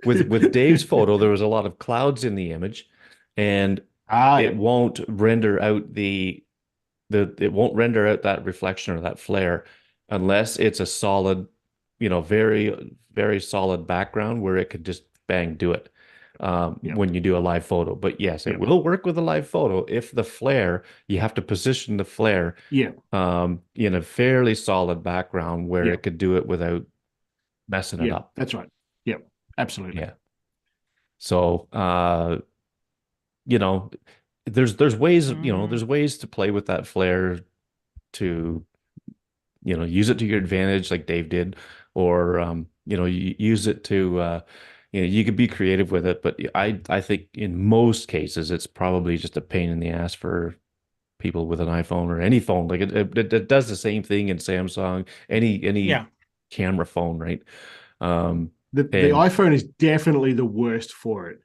With Dave's photo, there was a lot of clouds in the image, and Yeah. it won't render out it won't render out that reflection or that flare unless it's a solid, very, very solid background where it could just bang do it, Yeah. when you do a live photo. But yes, it Yeah. will work with a live photo if the flare, you have to position the flare Yeah. in a fairly solid background where Yeah. it could do it without messing it Yeah. up. That's right. Yeah. Absolutely. Yeah. So, you know, there's ways, Mm. there's ways to play with that flare to, use it to your advantage like Dave did, or use it to you could be creative with it, but I think in most cases it's probably just a pain in the ass for people with an iPhone or any phone. Like it does the same thing in Samsung, any Yeah. camera phone, right? The And iPhone is definitely the worst for it.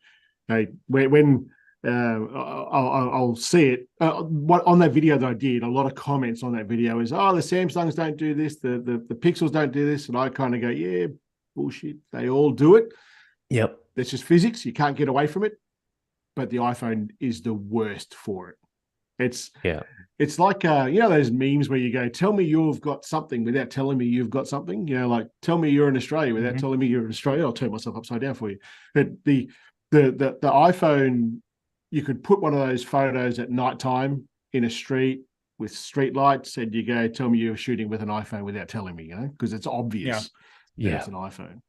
When I'll see it what on that video that I did, a lot of comments on that video is, oh, the Samsungs don't do this, the Pixels don't do this, and I kind of go, yeah, bullshit. They all do it. yep, That's just physics. You can't get away from it. But the iPhone is the worst for it. It's yeah, it's like those memes where you go, tell me you've got something without telling me you've got something. Like tell me you're in Australia without Mhm. telling me you're in Australia. I'll turn myself upside down for you. But the iPhone, you could put one of those photos at nighttime in a street with street lights, and you go, tell me you're shooting with an iPhone without telling me, because it's Yeah. obvious that yeah, it's an iPhone.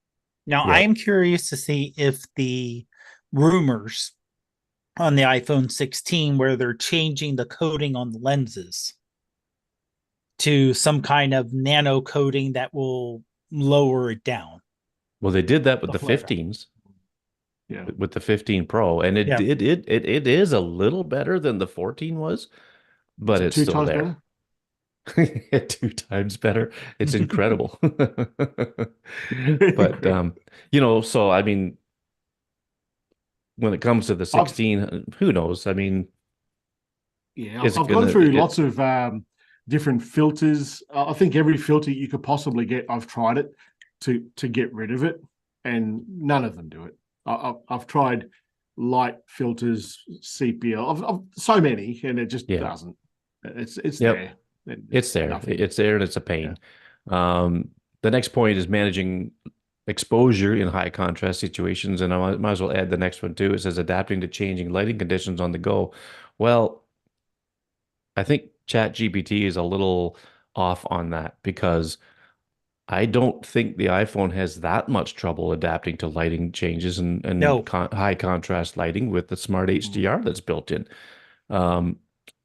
Now I yep. am curious to see if the rumors on the iPhone 16 where they're changing the coating on the lenses to some kind of nano coating that will lower it down. Well, they did that with The the flare. 15s, Yeah. with the 15 Pro, and Yeah. it is a little better than the 14 was, Is but it it's two still times there. better? 2 times better. It's incredible. But Incredible. so I mean, when it comes to the I've 16, who knows? I mean, Yeah, is it I've gone gonna through it lots of different filters. I think every filter you could possibly get, I've tried it to get rid of it, and none of them do it. I've tried light filters, sepia. I've so many, and it just yeah. doesn't. It's Yep. there. It's It's there. nothing. It's there and it's a Yeah. pain. The next point is managing exposure in high contrast situations. And I might as well add the next one too. It says adapting to changing lighting conditions on the go. Well, I think ChatGPT is a little off on that because I don't think the iPhone has that much trouble adapting to lighting changes and No. high contrast lighting with the smart Mm. HDR that's built in. Um,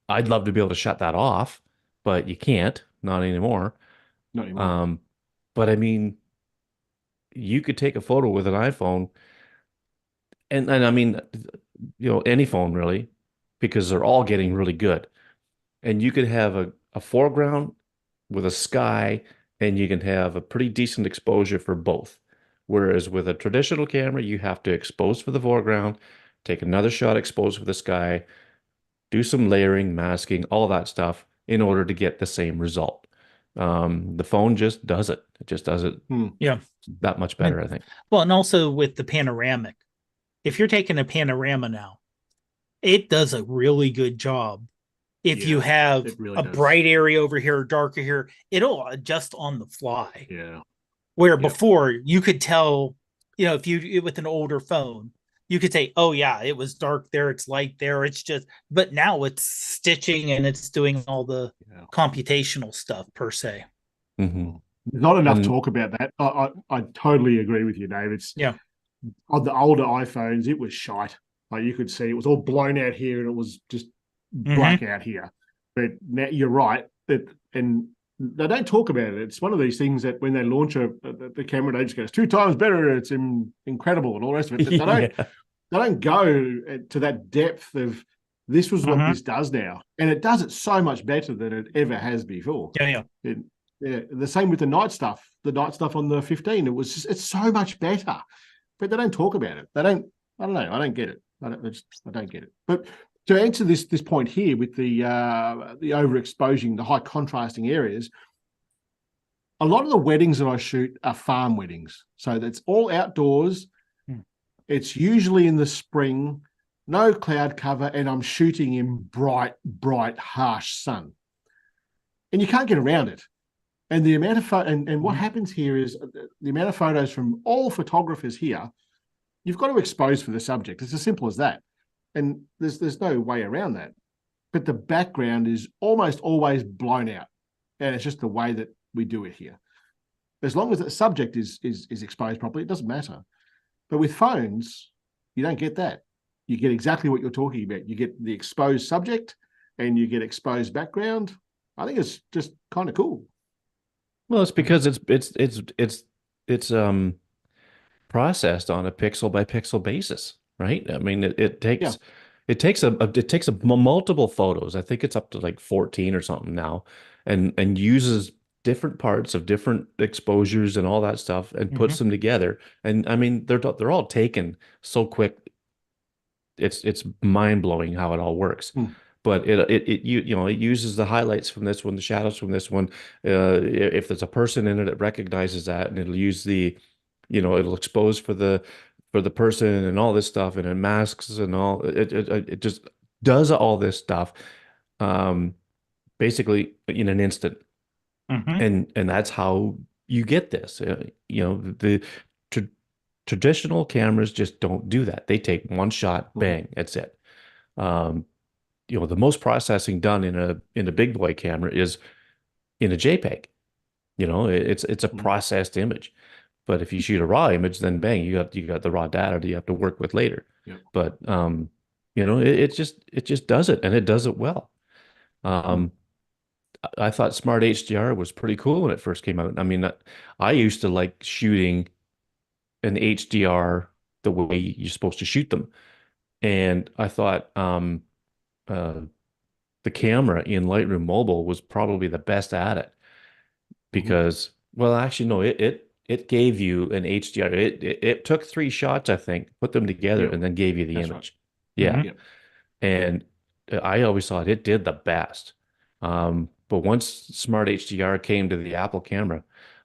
I'd love to be able to shut that off, but you can't, not anymore. Not anymore. Um, but I mean, you could take a photo with an iPhone, and I mean, any phone really, because they're all getting really good. And you could have a foreground with a sky, and you can have a pretty decent exposure for both. Whereas with a traditional camera, you have to expose for the foreground, take another shot, expose for the sky, do some layering, masking, all that stuff in order to get the same result. The phone just does it. It just does it Mm. Yeah. that much better, And, I think. well, and also with the panoramic, if you're taking a panorama now, it does a really good job. If you Yeah, have it really a does. bright area over here, darker here, it'll adjust on the fly. Yeah. Where Yep. before you could tell, if you with an older phone, you could say, oh yeah, it was dark there, it's light there, it's just, but now it's stitching and it's doing all the Yeah. computational stuff per se. Hmm. Mm. There's not enough And talk about that. I totally agree with you, Dave. It's Yeah. on the older iPhones, it was shite. Like you could see, it was all blown out here, and it was just black Mm-hmm. out here. But now you're right. And they don't talk about it. It's one of these things that when they launch the camera, they just go, "It's 2 times better. It's incredible," and all the rest of it. yeah. They don't go to that depth of this was what Mm-hmm. this does now, and it does it so much better than it ever has before. Yeah, yeah. It, yeah, the same with the night stuff. The night stuff on the 15, it's so much better, but they don't talk about it. They don't. I don't know. I don't get it. I don't get it. But to answer this point here with the overexposing, the high contrasting areas, a lot of the weddings that I shoot are farm weddings, so that's all outdoors. Hmm. It's usually in the spring, no cloud cover, and I'm shooting in bright, harsh sun, and you can't get around it. And the amount of and what happens here is the amount of photos from all photographers here. You've got to expose for the subject. It's as simple as that, and there's no way around that. But the background is almost always blown out, and it's just the way that we do it here. As long as the subject is exposed properly, it doesn't matter. But with phones, you don't get that. You get exactly what you're talking about. You get the exposed subject, and you get exposed background. I think it's just kind of cool. Well, it's because it's processed on a pixel by pixel basis, right? I mean, it Yeah. takes it takes a multiple photos. I think it's up to like 14 or something now, and uses different parts of different exposures and all that stuff and puts Mhm. them together. And I mean, they're all taken so quick. It's mind blowing how it all works. Hmm. But it uses the highlights from this one, the shadows from this one. If there's a person in it, it recognizes that, and it'll use it'll expose for the person and all this stuff, and it masks and all. It just does all this stuff, um, basically in an instant, Mhm. and that's how you get this. The tr traditional cameras just don't do that. They take one shot, Mhm. bang, that's it. Um, the most processing done in a big boy camera is in a JPEG. It's a Mhm. processed image. But if you shoot a raw image, then bang, you got the raw data that you have to work with later. Yep. But it just does it, and it does it well. Hmm. Um, I thought Smart HDR was pretty cool when it first came out. I mean, I used to like shooting an HDR the way you're supposed to shoot them, and I thought uh, the camera in Lightroom Mobile was probably the best at it Hmm. because, well, actually, no, it gave you an HDR. It took three shots, I think, put them together, Yep. and then gave you the That's right. image. Yeah, Mhm. Yep. and I always thought it did the best. But once Smart HDR came to the Apple camera,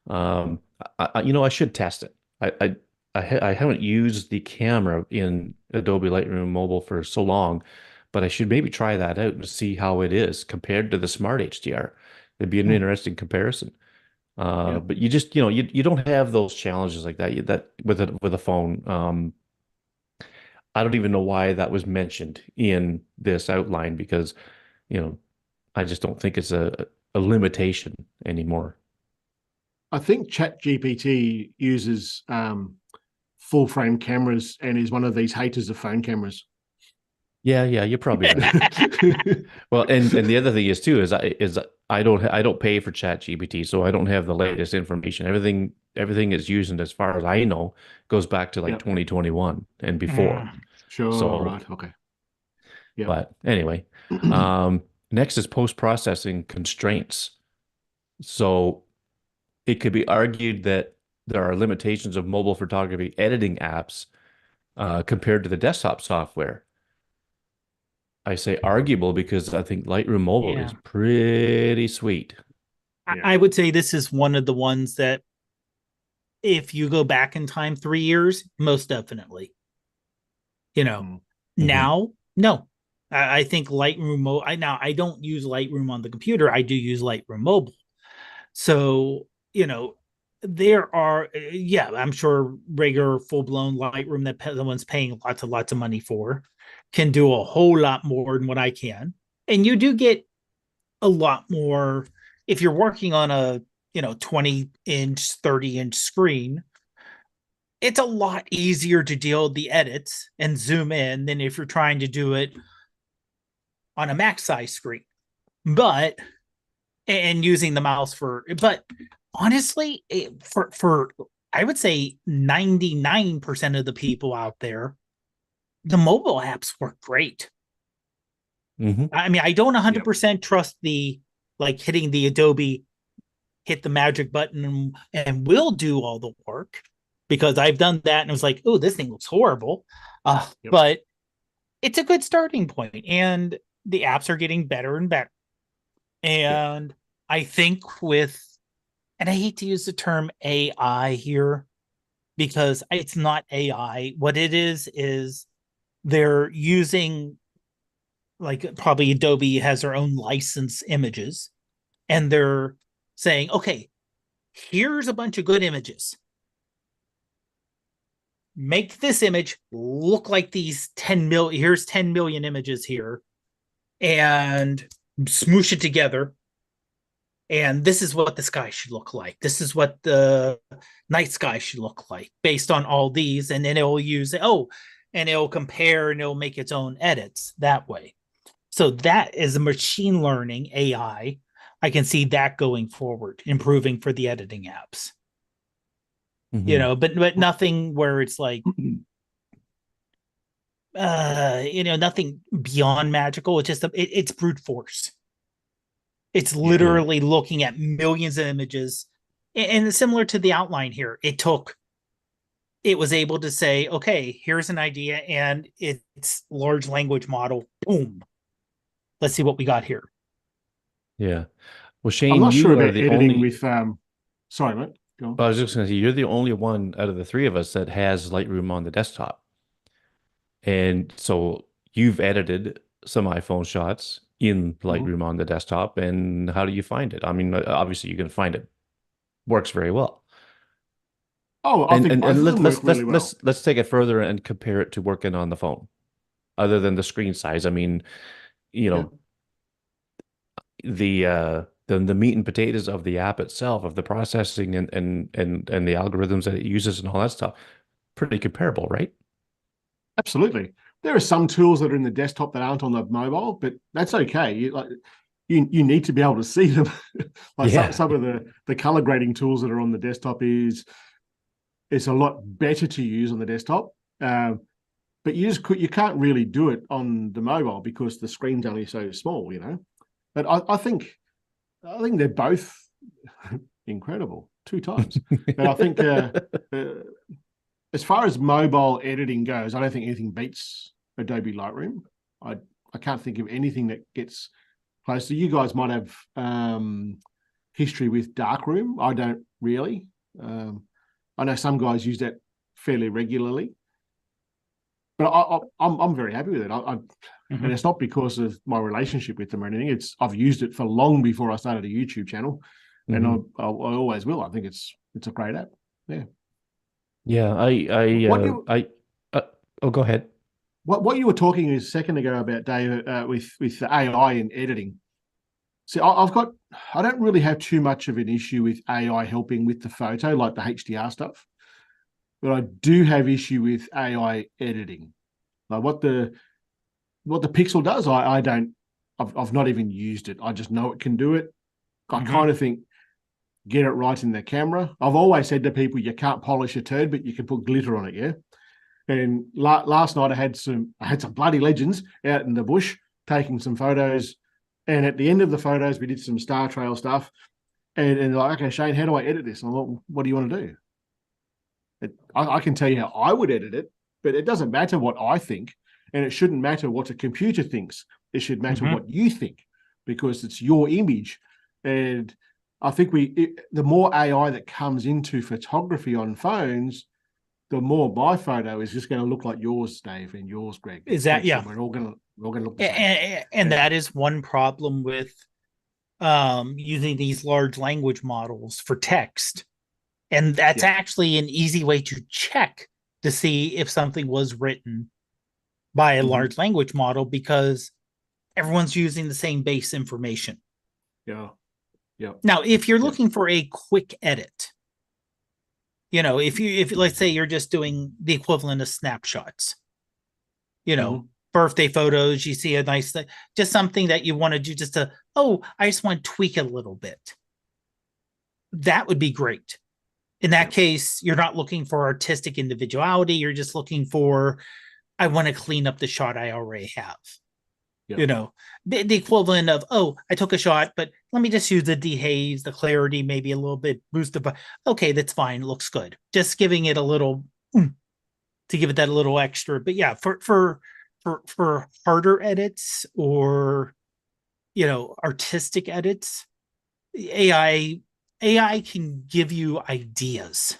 I should test it. I haven't used the camera in Adobe Lightroom Mobile for so long, but I should maybe try that out and see how it is compared to the Smart HDR. It'd be an Mhm. interesting comparison. Yep. But you just, you don't have those challenges like that with a phone. I don't even know why that was mentioned in this outline because, you know, I just don't think it's a limitation anymore. I think ChatGPT uses full frame cameras and is one of these haters of phone cameras. Yeah, yeah, you're probably right. Well, and the other thing is too is I don't pay for ChatGPT, so I don't have the latest information. Everything is using, as far as I know, goes back to like Yep. 2021 and before. Mm. Sure. So, Right. Okay. Yep. but anyway, next is post-processing constraints. So it could be argued that there are limitations of mobile photography editing apps compared to the desktop software. I say arguable because I think Lightroom Mobile is Yeah. pretty sweet. Yeah. I would say this is one of the ones that if you go back in time 3 years, most definitely. You know, Mm. Hmm. now, no. I think now I don't use Lightroom on the computer. I do use Lightroom mobile. So, there are, yeah, I'm sure regular full blown Lightroom that someone's paying lots of money for can do a whole lot more than what I can. And you do get a lot more if you're working on a 20-inch 30-inch screen. It's a lot easier to deal with the edits and zoom in than if you're trying to do it on a max size screen, but and using the mouse but honestly, for I would say 99% of the people out there, the mobile apps work great. Hmm. I mean, I don't Yep. 100% trust the like hitting the Adobe hit the magic button and will do all the work, because I've done that and it was like, oh, this thing looks horrible. Yep. But it's a good starting point, and the apps are getting better and better. Yep. And I think and I hate to use the term AI here because it's not AI. What it is they're using, like, probably Adobe has their own license images, and they're saying, okay, here's a bunch of good images. Make this image look like these 10 million. Here's 10 million images here, and smoosh it together. And this is what the sky should look like. This is what the night sky should look like based on all these. And then and it'll compare and it'll make its own edits that way. So that is a machine learning AI. I can see that going forward, improving for the editing apps. Hmm. But nothing where it's like nothing beyond magical. It's just it's brute force. It's Yeah. literally looking at millions of images, and similar to the outline here, it was able to say, okay, here's an idea, and it's large language model. Boom. Let's see what we got here. Yeah. Well, I'm Shayne, not sure you are about the editing only. with sorry, mate. Go on. I was just going to say, you're the only one out of the three of us that has Lightroom on the desktop. And so you've edited some iPhone shots in Mhm. Lightroom on the desktop. And how do you find it? I mean, obviously you can find it works very well. Oh, I And think and both and of them let, work let's really let's well. let's let's take it further and compare it to working on the phone. Other than the screen size, I mean, you Yeah. know, the meat and potatoes of the app itself, of the processing and the algorithms that it uses and all that stuff, pretty comparable, right? Absolutely. There are some tools that are in the desktop that aren't on the mobile, but that's okay. You need to be able to see them. Like Yeah. some of the color grading tools that are on the desktop is a lot better to use on the desktop. But you can't really do it on the mobile because the screen's only so small. But I think they're both incredible 2 times. But I think uh, as far as mobile editing goes, I don't think anything beats Adobe Lightroom. I I can't think of anything that gets close. So you guys might have history with Darkroom. I don't really. I know some guys use that fairly regularly, but I'm very happy with it. And Mhm. it's not because of my relationship with them or anything. I've used it for long before I started a YouTube channel, and Hmm. I always will. I think it's a great app. Yeah. Yeah, What you uh, oh, go ahead. what you were talking a second ago about, Dave, with the AI in editing. See, I don't really have too much of an issue with AI helping with the photo, like the HDR stuff, but I do have issue with AI editing. Like what the Pixel does, I don't. I've not even used it. I just know it can do it. I Mhm. kind of think get it right in the camera. I've always said to people, you can't polish a turd, but you can put glitter on it. Yeah. And last night I had some bloody legends out in the bush taking some photos, and at the end of the photos we did some star trail stuff. And like, okay, Shayne, how do I edit this? And I'm like, what do you want to do? I can tell you how I would edit it, but it doesn't matter what I think, and it shouldn't matter what a computer thinks. It should matter Mhm. what you think, because it's your image. And I think the more AI that comes into photography on phones, the more my photo is just going to look like yours, Dave, and yours, Greg. Is that, yeah? We're all going to look the same. And And that is one problem with using these large language models for text. And that's yeah, actually an easy way to check to see if something was written by a mm-hmm. large language model, because everyone's using the same base information. Yeah, yeah, Now, if you're yeah. looking for a quick edit, if let's say you're just doing the equivalent of snapshots, you know, Mm-hmm. birthday photos, you see a nice thing, just something that you want to do just to, oh, I just want to tweak it a little bit. That would be great. In that Yeah, case, you're not looking for artistic individuality. You're just looking for, I want to clean up the shot I already have. yeah, You know, the equivalent of, oh, I took a shot, but let me just use the dehaze, the clarity, maybe a little bit boosted. But okay, that's fine. It looks good. Just giving it a little to give it that little extra. But yeah, for harder edits, or artistic edits, AI AI can give you ideas.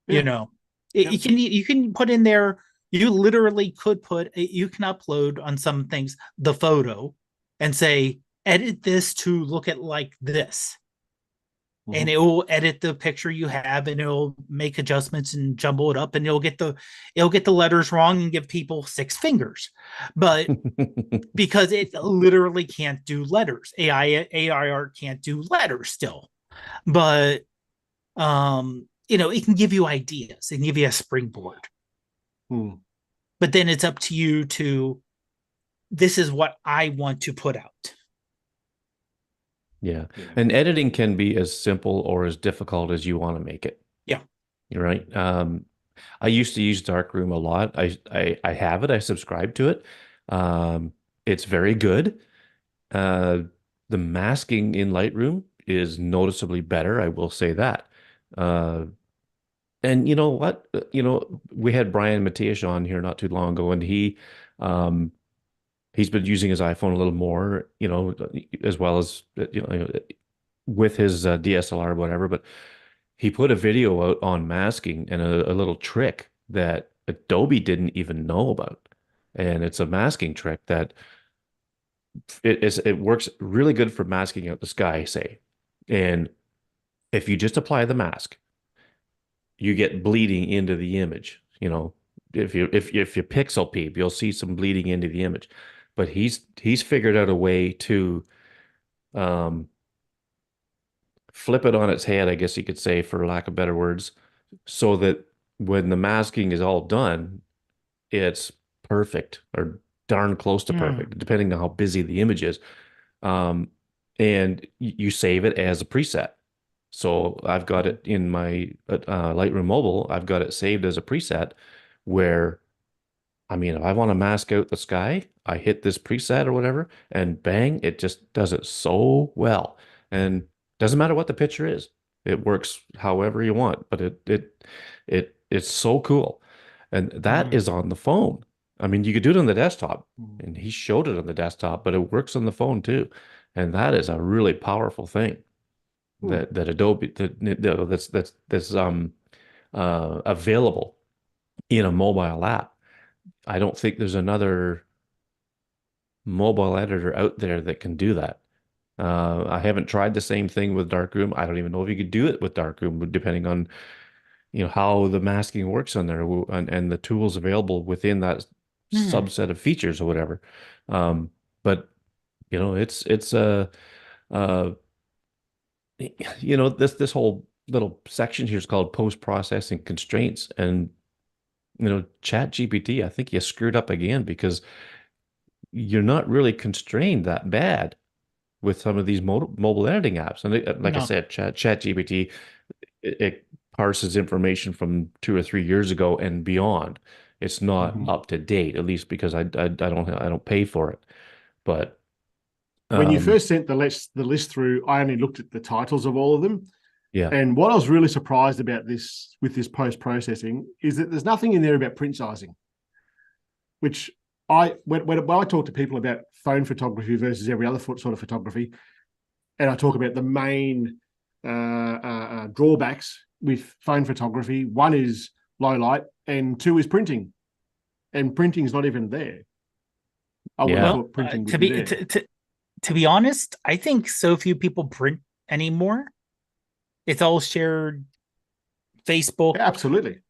You yeah, know, yeah. you can put in there. You literally could you can upload on some things the photo and say, edit this to look at like this, and Mm-hmm. it will edit the picture you have, and it'll make adjustments and jumble it up, and it'll get the letters wrong and give people six fingers. But because it literally can't do letters, AI art can't do letters still. But it can give you ideas, it can give you a springboard. Mm. But then it's up to you to, this is what I want to put out. Yeah. Yeah, And editing can be as simple or as difficult as you want to make it. Yeah. You're right. I used to use Darkroom a lot. I have it. I subscribe to it. It's very good. Uh, the masking in Lightroom is noticeably better. I will say that. Uh, and you know what? We had Brian Matiash on here not too long ago, and um, he's been using his iPhone a little more, as well as with his DSLR, whatever. But he put a video out on masking and a little trick that Adobe didn't even know about. And it's a masking trick that it works really good for masking out the sky, say. And if you just apply the mask, you get bleeding into the image. If you pixel peep, you'll see some bleeding into the image. But he's figured out a way to um, flip it on its head, I guess you could say, for lack of better words, so that when the masking is all done, it's perfect or darn close to Hmm. perfect, depending on how busy the image is. Um, and you save it as a preset. So I've got it in my Lightroom Mobile. I've got it saved as a preset where, I mean, if I want to mask out the sky, I hit this preset or whatever, and bang, it just does it so well. And doesn't matter what the picture is. It works however you want, but it's so cool. And that Mm. is on the phone. I mean, you could do it on the desktop, Mm. and he showed it on the desktop, but it works on the phone too. And that is a really powerful thing Mm. that Adobe that's available in a mobile app. I don't think there's another mobile editor out there that can do that. I haven't tried the same thing with Darkroom. I don't even know if you could do it with Darkroom, depending on how the masking works on there and the tools available within that Hmm. subset of features or whatever. But it's uh this whole little section here is called post-processing constraints, and ChatGPT, I think you screwed up again because you're not really constrained that bad with some of these mobile editing apps. And like I No. said, ChatGPT, it parses information from 2 or 3 years ago and beyond. It's not Mhm. up to date, at least because I don't pay for it. But When you um, first sent the list through, I only looked at the titles of all of them. yeah, And what I was really surprised about this with this post processing is that there's nothing in there about print sizing, which when I talk to people about phone photography versus every other sort of photography, and I talk about the main drawbacks with phone photography, one is low light, and two is printing, and printing's not even there. I wouldn't have yeah, Well, thought printing would to be be there. to be honest, I think so few people print anymore. It's all shared Facebook, Absolutely.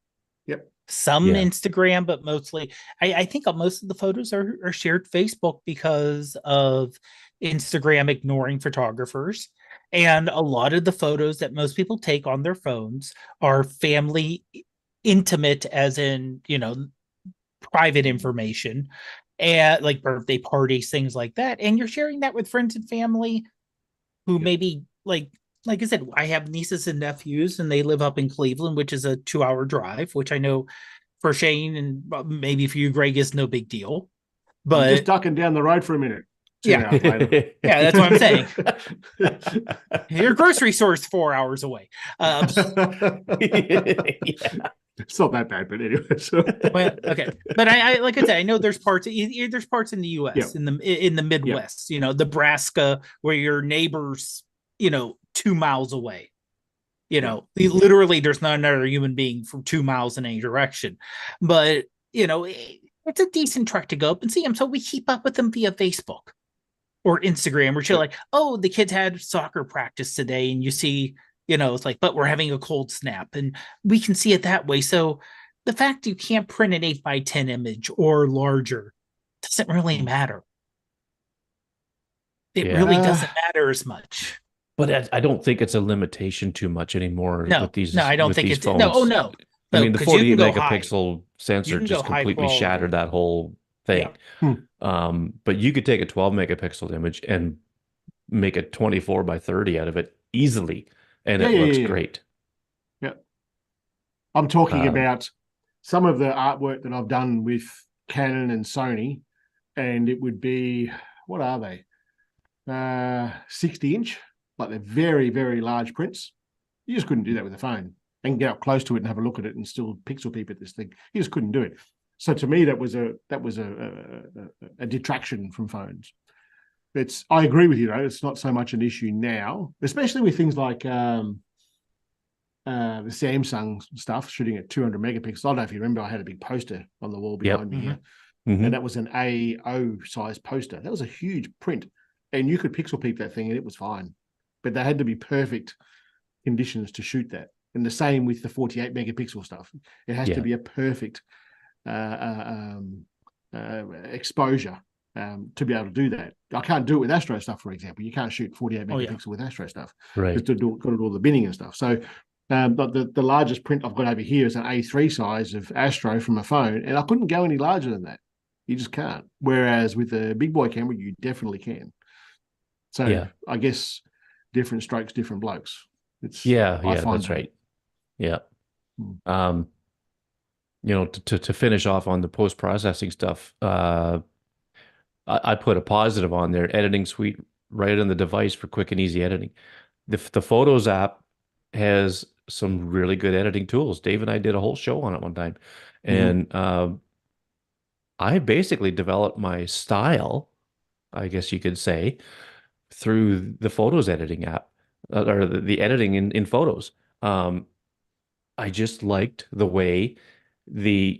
Yep. some yeah, Instagram, but mostly I think most of the photos are shared Facebook because of Instagram ignoring photographers. And a lot of the photos that most people take on their phones are family intimate, as in, private information, and like birthday parties, things like that. And you're sharing that with friends and family who Yep. maybe like I said, I have nieces and nephews, and they live up in Cleveland, which is a 2 hour drive, which I know for Shayne and maybe for you, Greg, is no big deal. I'm just But ducking down the road for a minute. Two yeah, hours later. yeah, that's what I'm saying. Your grocery store is 4 hours away. yeah, It's not that bad, but anyway. So Well, okay, but I like I said, I know there's parts in the yeah, U.S. in the yeah, Midwest, Nebraska, where your neighbors, 2 miles away. yeah. Literally, there's not another human being from 2 miles in any direction. But it's a decent trek to go up and see them. So we keep up with them via Facebook or Instagram, where you're Yeah. like, oh, the kids had soccer practice today, and you see, it's like, but we're having a cold snap, and we can see it that way. So the fact you can't print an 8 by 10 image or larger doesn't really Mm. matter. It yeah. really Uh, doesn't matter as much. But I don't think it's a limitation too much anymore No, with no, these I don't with think these it's no. Oh phones. no, I no, mean, the because you can 48 go high. megapixel You sensor can go just high completely shattered quality. that whole Yeah. thing. hmm. But you could take a 12 megapixel image and make a 24 by 30 out of it easily, and Yeah, it yeah, looks yeah, yeah. great. Yeah. I'm talking Um, about some of the artwork that I've done with Canon and Sony, and it would be, what are they? 60-inch, like they're very, very large prints. You just couldn't do that with a phone and get up close to it and have a look at it and still pixel peep at this thing. You just couldn't do it. So to me, that was a detraction from phones. I agree with you though. It's not so much an issue now, especially with things like the Samsung stuff shooting at 200 megapixels. I don't know if you remember, I had a big poster on the wall behind me here, and that was an A0 size poster. That was a huge print, and you could pixel peep that thing and it was fine, but they had to be perfect conditions to shoot that. And the same with the 48 megapixel stuff. It has to be a perfect exposure to be able to do that. I can't do it with Astro stuff, for example. You can't shoot 48 megapixel with Astro stuff, right? Just to do all the binning and stuff. So but the largest print I've got over here is an A3 size of Astro from a phone, and I couldn't go any larger than that. You just can't. Whereas with a big boy camera, you definitely can. So I guess different strokes, different blokes. It's that's right. Yeah. You know, to finish off on the post-processing stuff, I put a positive on there, editing suite right on the device for quick and easy editing. The Photos app has some really good editing tools. Dave and I did a whole show on it one time. And I basically developed my style, I guess you could say, through the Photos editing app, or the editing in Photos. I just liked the way the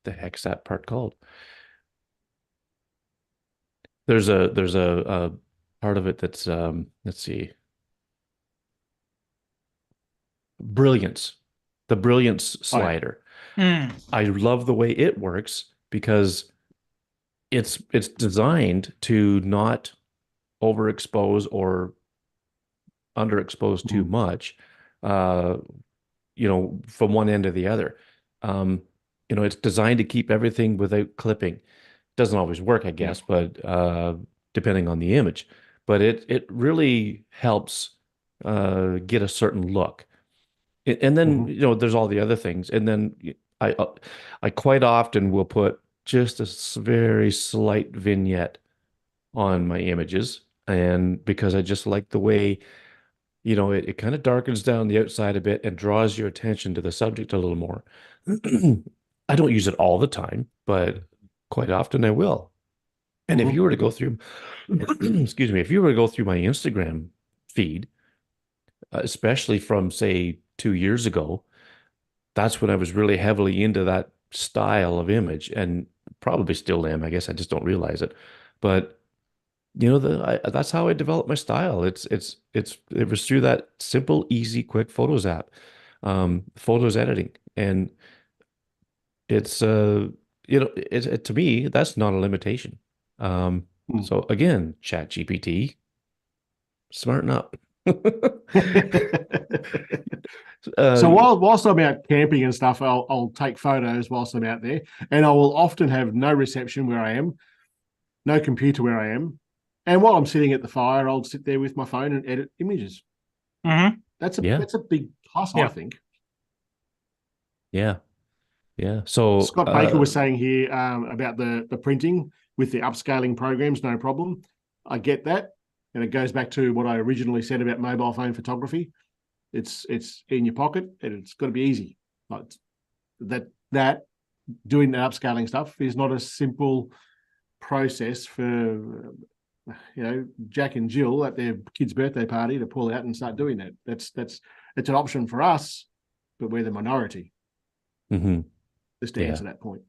heck's that part called? There's a part of it that's let's see, brilliance, the brilliance slider. I love the way it works because it's designed to not overexpose or underexpose too much, you know, from one end to the other. You know, it's designed to keep everything without clipping. Doesn't always work, I guess, but depending on the image. But it really helps get a certain look. And then, you know, there's all the other things. And then I quite often will put just a very slight vignette on my images. And because I just like the way, you know, it kind of darkens down the outside a bit and draws your attention to the subject a little more. I don't use it all the time, but quite often I will. And if you were to go through, excuse me, if you were to go through my Instagram feed, especially from, say, 2 years ago, that's when I was really heavily into that style of image, and probably still am. I guess I just don't realize it. But you know, that's how I developed my style. It was through that simple, easy, quick Photos app, Photos editing, and it's you know, to me, that's not a limitation. So again, ChatGPT, smarten up. So whilst I'm out camping and stuff, I'll take photos whilst I'm out there, and I will often have no reception where I am, no computer where I am, and while I'm sitting at the fire, I'll sit there with my phone and edit images. That's a big plus, I think. Yeah. So Scott Baker was saying here about the printing with the upscaling programs, no problem. I get that. And it goes back to what I originally said about mobile phone photography. It's in your pocket and it's got to be easy. Like that doing the upscaling stuff is not a simple process for, you know, Jack and Jill at their kid's birthday party to pull out and start doing that. It's an option for us, but we're the minority. Just to answer that point.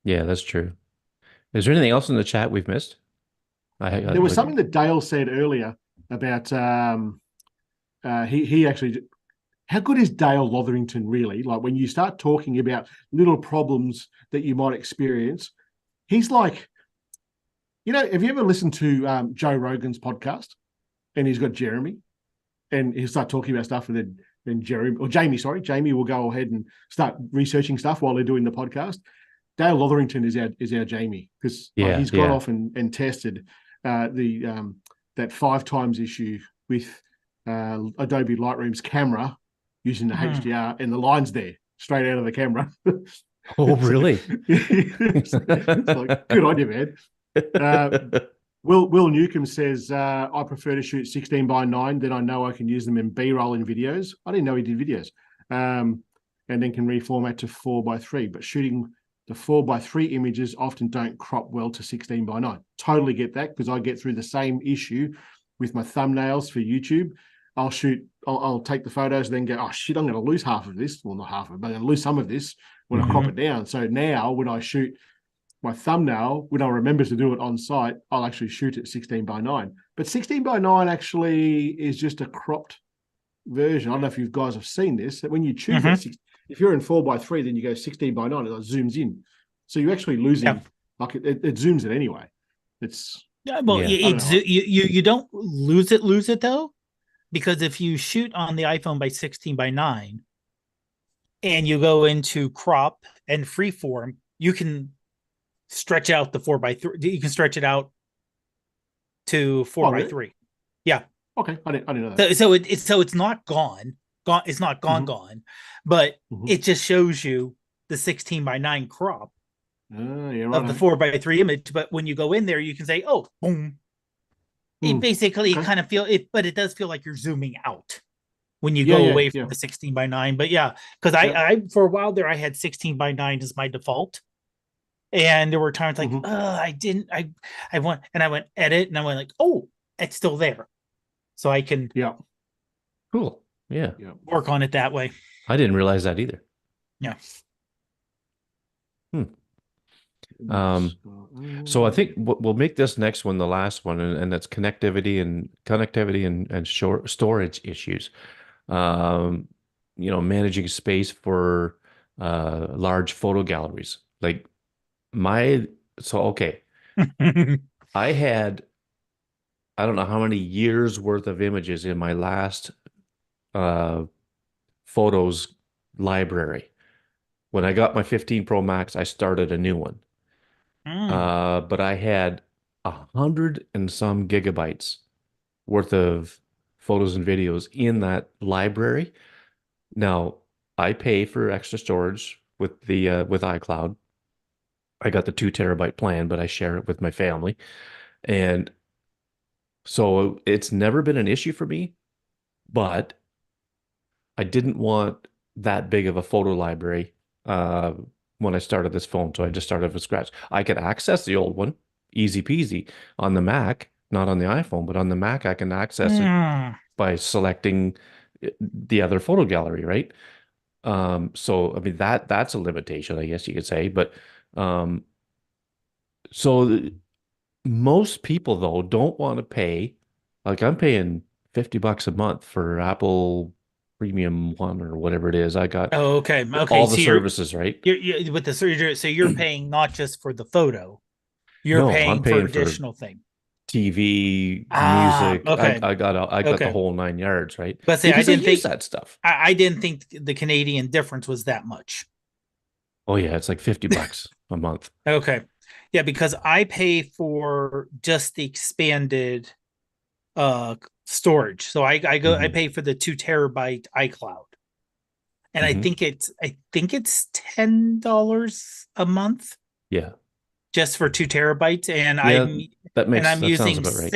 Yeah, that's true. Is there anything else in the chat we've missed? There was something that Dale said earlier about he actually. How good is Dale Lotherington really? Like when you start talking about little problems that you might experience, he's like, you know, have you ever listened to Joe Rogan's podcast? And he's got Jeremy, and he'll start talking about stuff, and then Jamie will go ahead and start researching stuff while they're doing the podcast. Dale Lotherington is our Jamie, because he's gone off and tested that 5 times issue with Adobe Lightroom's camera using the Mhm. HDR, and the line's there straight out of the camera. Oh, So, really? it's like, good on you, man. Uh, Will Newcomb says, I prefer to shoot 16:9, then I know I can use them in B-roll in videos. I didn't know he did videos. And then can reformat to 4:3. But shooting the 4:3 images often don't crop well to 16:9. Totally get that, because I get through the same issue with my thumbnails for YouTube. I'll take the photos, then go, oh shit, I'm going to lose half of this. Well, not half of it, but I'm going to lose some of this when I crop Mhm. it down. So now when I shoot my thumbnail, when I remember to do it on site, I'll actually shoot it 16:9. But 16:9 actually is just a cropped version. I don't know if you guys have seen this. That when you choose that, Mhm. if you're in 4:3, then you go 16:9, it like zooms in. So you're actually Yeah. losing, like it zooms it anyway. It's, Yeah, well, Yeah. I don't know. you don't lose it though, because if you shoot on the iPhone by 16:9 and you go into crop and freeform, you can stretch out the 4:3. You can stretch it out to four Oh, by really? three. Yeah. Okay, I didn't know that. So it's not gone. Gone. It's not gone. Mm-hmm. Gone. But Mm-hmm. it just shows you the 16:9 crop Yeah, of the right. 4:3 image. But when you go in there, you can say, "Oh, boom." It basically Okay. kind of feel it, but it does feel like you're zooming out when you Yeah, go yeah, away from yeah. the 16:9. But yeah, because I, Yep. I for a while there, I had 16:9 as my default. And there were times like, Mm-hmm. I didn't, I went edit, and I went like, oh, it's still there. So I can Yeah. Cool. Yeah. Yeah. work on it that way. I didn't realize that either. Yeah. Hmm. Um, so I think we'll make this next one the last one, and that's connectivity and storage issues. Um, managing space for large photo galleries. Like my, so okay, I had I don't know how many years worth of images in my last uh photos library. When I got my 15 Pro Max, I started a new one. Mm. But I had 100 and some gigabytes worth of photos and videos in that library. Now, I pay for extra storage with the with iCloud. I got the 2 terabyte plan, but I share it with my family. And so it's never been an issue for me, but I didn't want that big of a photo library uh, when I started this phone. So I just started from scratch. I could access the old one, easy peasy, on the Mac, not on the iPhone, but on the Mac, I can access it Mm. by selecting the other photo gallery, right? So I mean that's a limitation, I guess you could say. But um, so most people though don't want to pay. Like I'm paying $50 a month for Apple Premium One or whatever it is. I got Oh, okay. Okay. all the So you're, services, right? you're with the surgery. So you're paying not just for the photo, you're No, I'm paying for paying for additional thing. TV, Ah, music. I okay. I got I got the Okay. whole 9 yards, right? But say Because I use that stuff. I didn't think the Canadian difference was that much. Oh yeah, it's like $50 a month. Okay. Yeah, because I pay for just the expanded storage. So I Hmm. pay for the 2 terabyte iCloud. And Hmm. I think it's $10 a month Yeah. just for 2 terabytes. Yeah, And I'm that sounds using about right.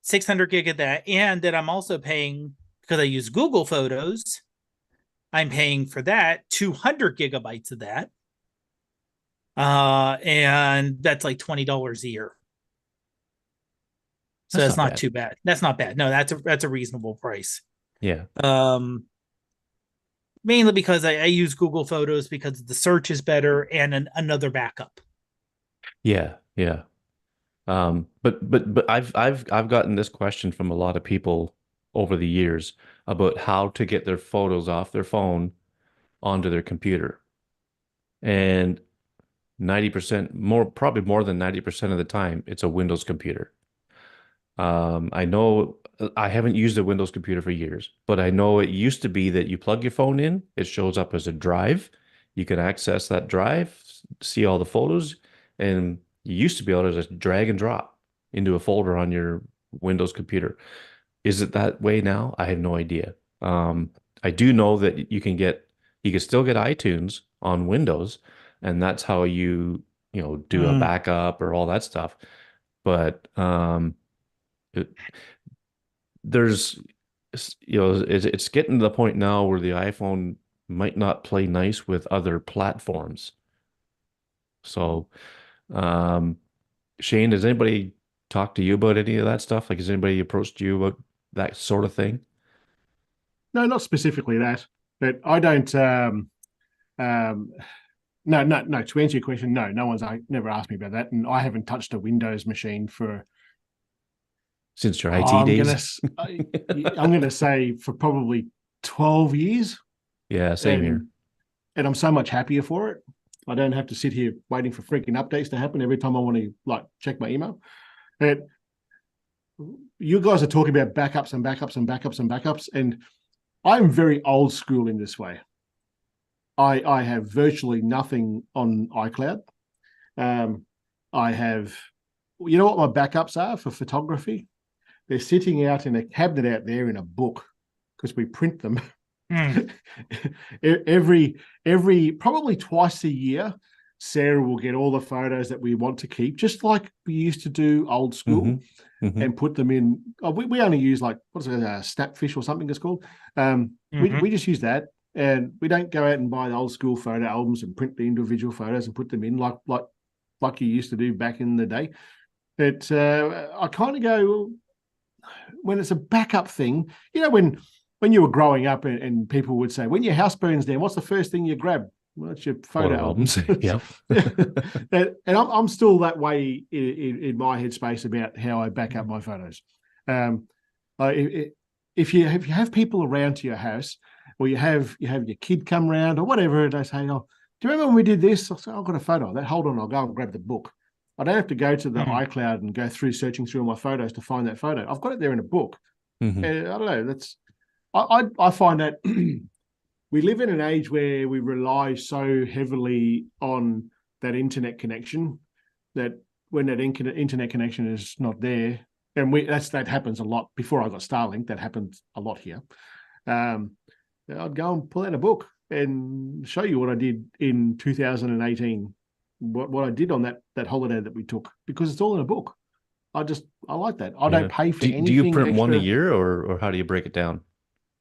600 gig of that. And then I'm also paying, because I use Google Photos, I'm paying for that 200 gigabytes of that. And that's like $20 a year. So That's that's not not bad. too bad. That's not bad. No, that's a reasonable price. Yeah. Um, Mainly because I use Google Photos because the search is better and another backup. Yeah. Yeah. But I've gotten this question from a lot of people over the years about how to get their photos off their phone onto their computer. And 90% more, probably more than 90% of the time, it's a Windows computer. I know I haven't used a Windows computer for years, but I know it used to be that you plug your phone in, it shows up as a drive. You can access that drive, see all the photos, and you used to be able to just drag and drop into a folder on your Windows computer. Is it that way now? I have no idea. I do know that you can still get iTunes on Windows, and that's how you do a Mm. backup or all that stuff. But it, there's it's getting to the point now where the iPhone might not play nice with other platforms. So, um, Shayne, has anybody talked to you about any of that stuff? Like, has anybody approached you about that sort of thing? No, not specifically that, but I don't. Um, no, no, no. To answer your question, no, no one's never asked me about that, and I haven't touched a Windows machine for. Since your Oh, IT days? I'm gonna say for probably 12 years, Yeah, same here. and I'm so much happier for it. I don't have to sit here waiting for freaking updates to happen every time I want to like check my email. And you guys are talking about backups and backups and backups and backups, and I'm very old school in this way. I have virtually nothing on iCloud. I have, you know what my backups are for photography? They're sitting out in a cabinet out there in a book because we print them Mm. every probably twice a year. Sarah will get all the photos that we want to keep, just like we used to do old school, and put them in. Oh, we only use like what's it, Snapfish or something it's called. We just use that, and we don't go out and buy the old school photo albums and print the individual photos and put them in like you used to do back in the day. But I kind of go when it's a backup thing. You know, when you were growing up and people would say, when your house burns down, what's the first thing you grab? Well, it's your photo albums. Yep. And I'm still that way in my headspace about how I back up my photos. If you have people around to your house, or you have your kid come around or whatever, and they say, "Oh, do you remember when we did this?" I'll say, "I've got a photo of that. Hold on, I'll go and grab the book." I don't have to go to the Mm. iCloud and go through searching through all my photos to find that photo. I've got it there in a book. And I don't know. I find that we live in an age where we rely so heavily on that internet connection that when that internet connection is not there, and that happens a lot. Before I got Starlink, that happened a lot here. I'd go and pull out a book and show you what I did in 2018, what I did on that holiday that we took, because it's all in a book. I like that. I Yeah. don't pay for Do you anything print one a extra. year, or how do you break it down?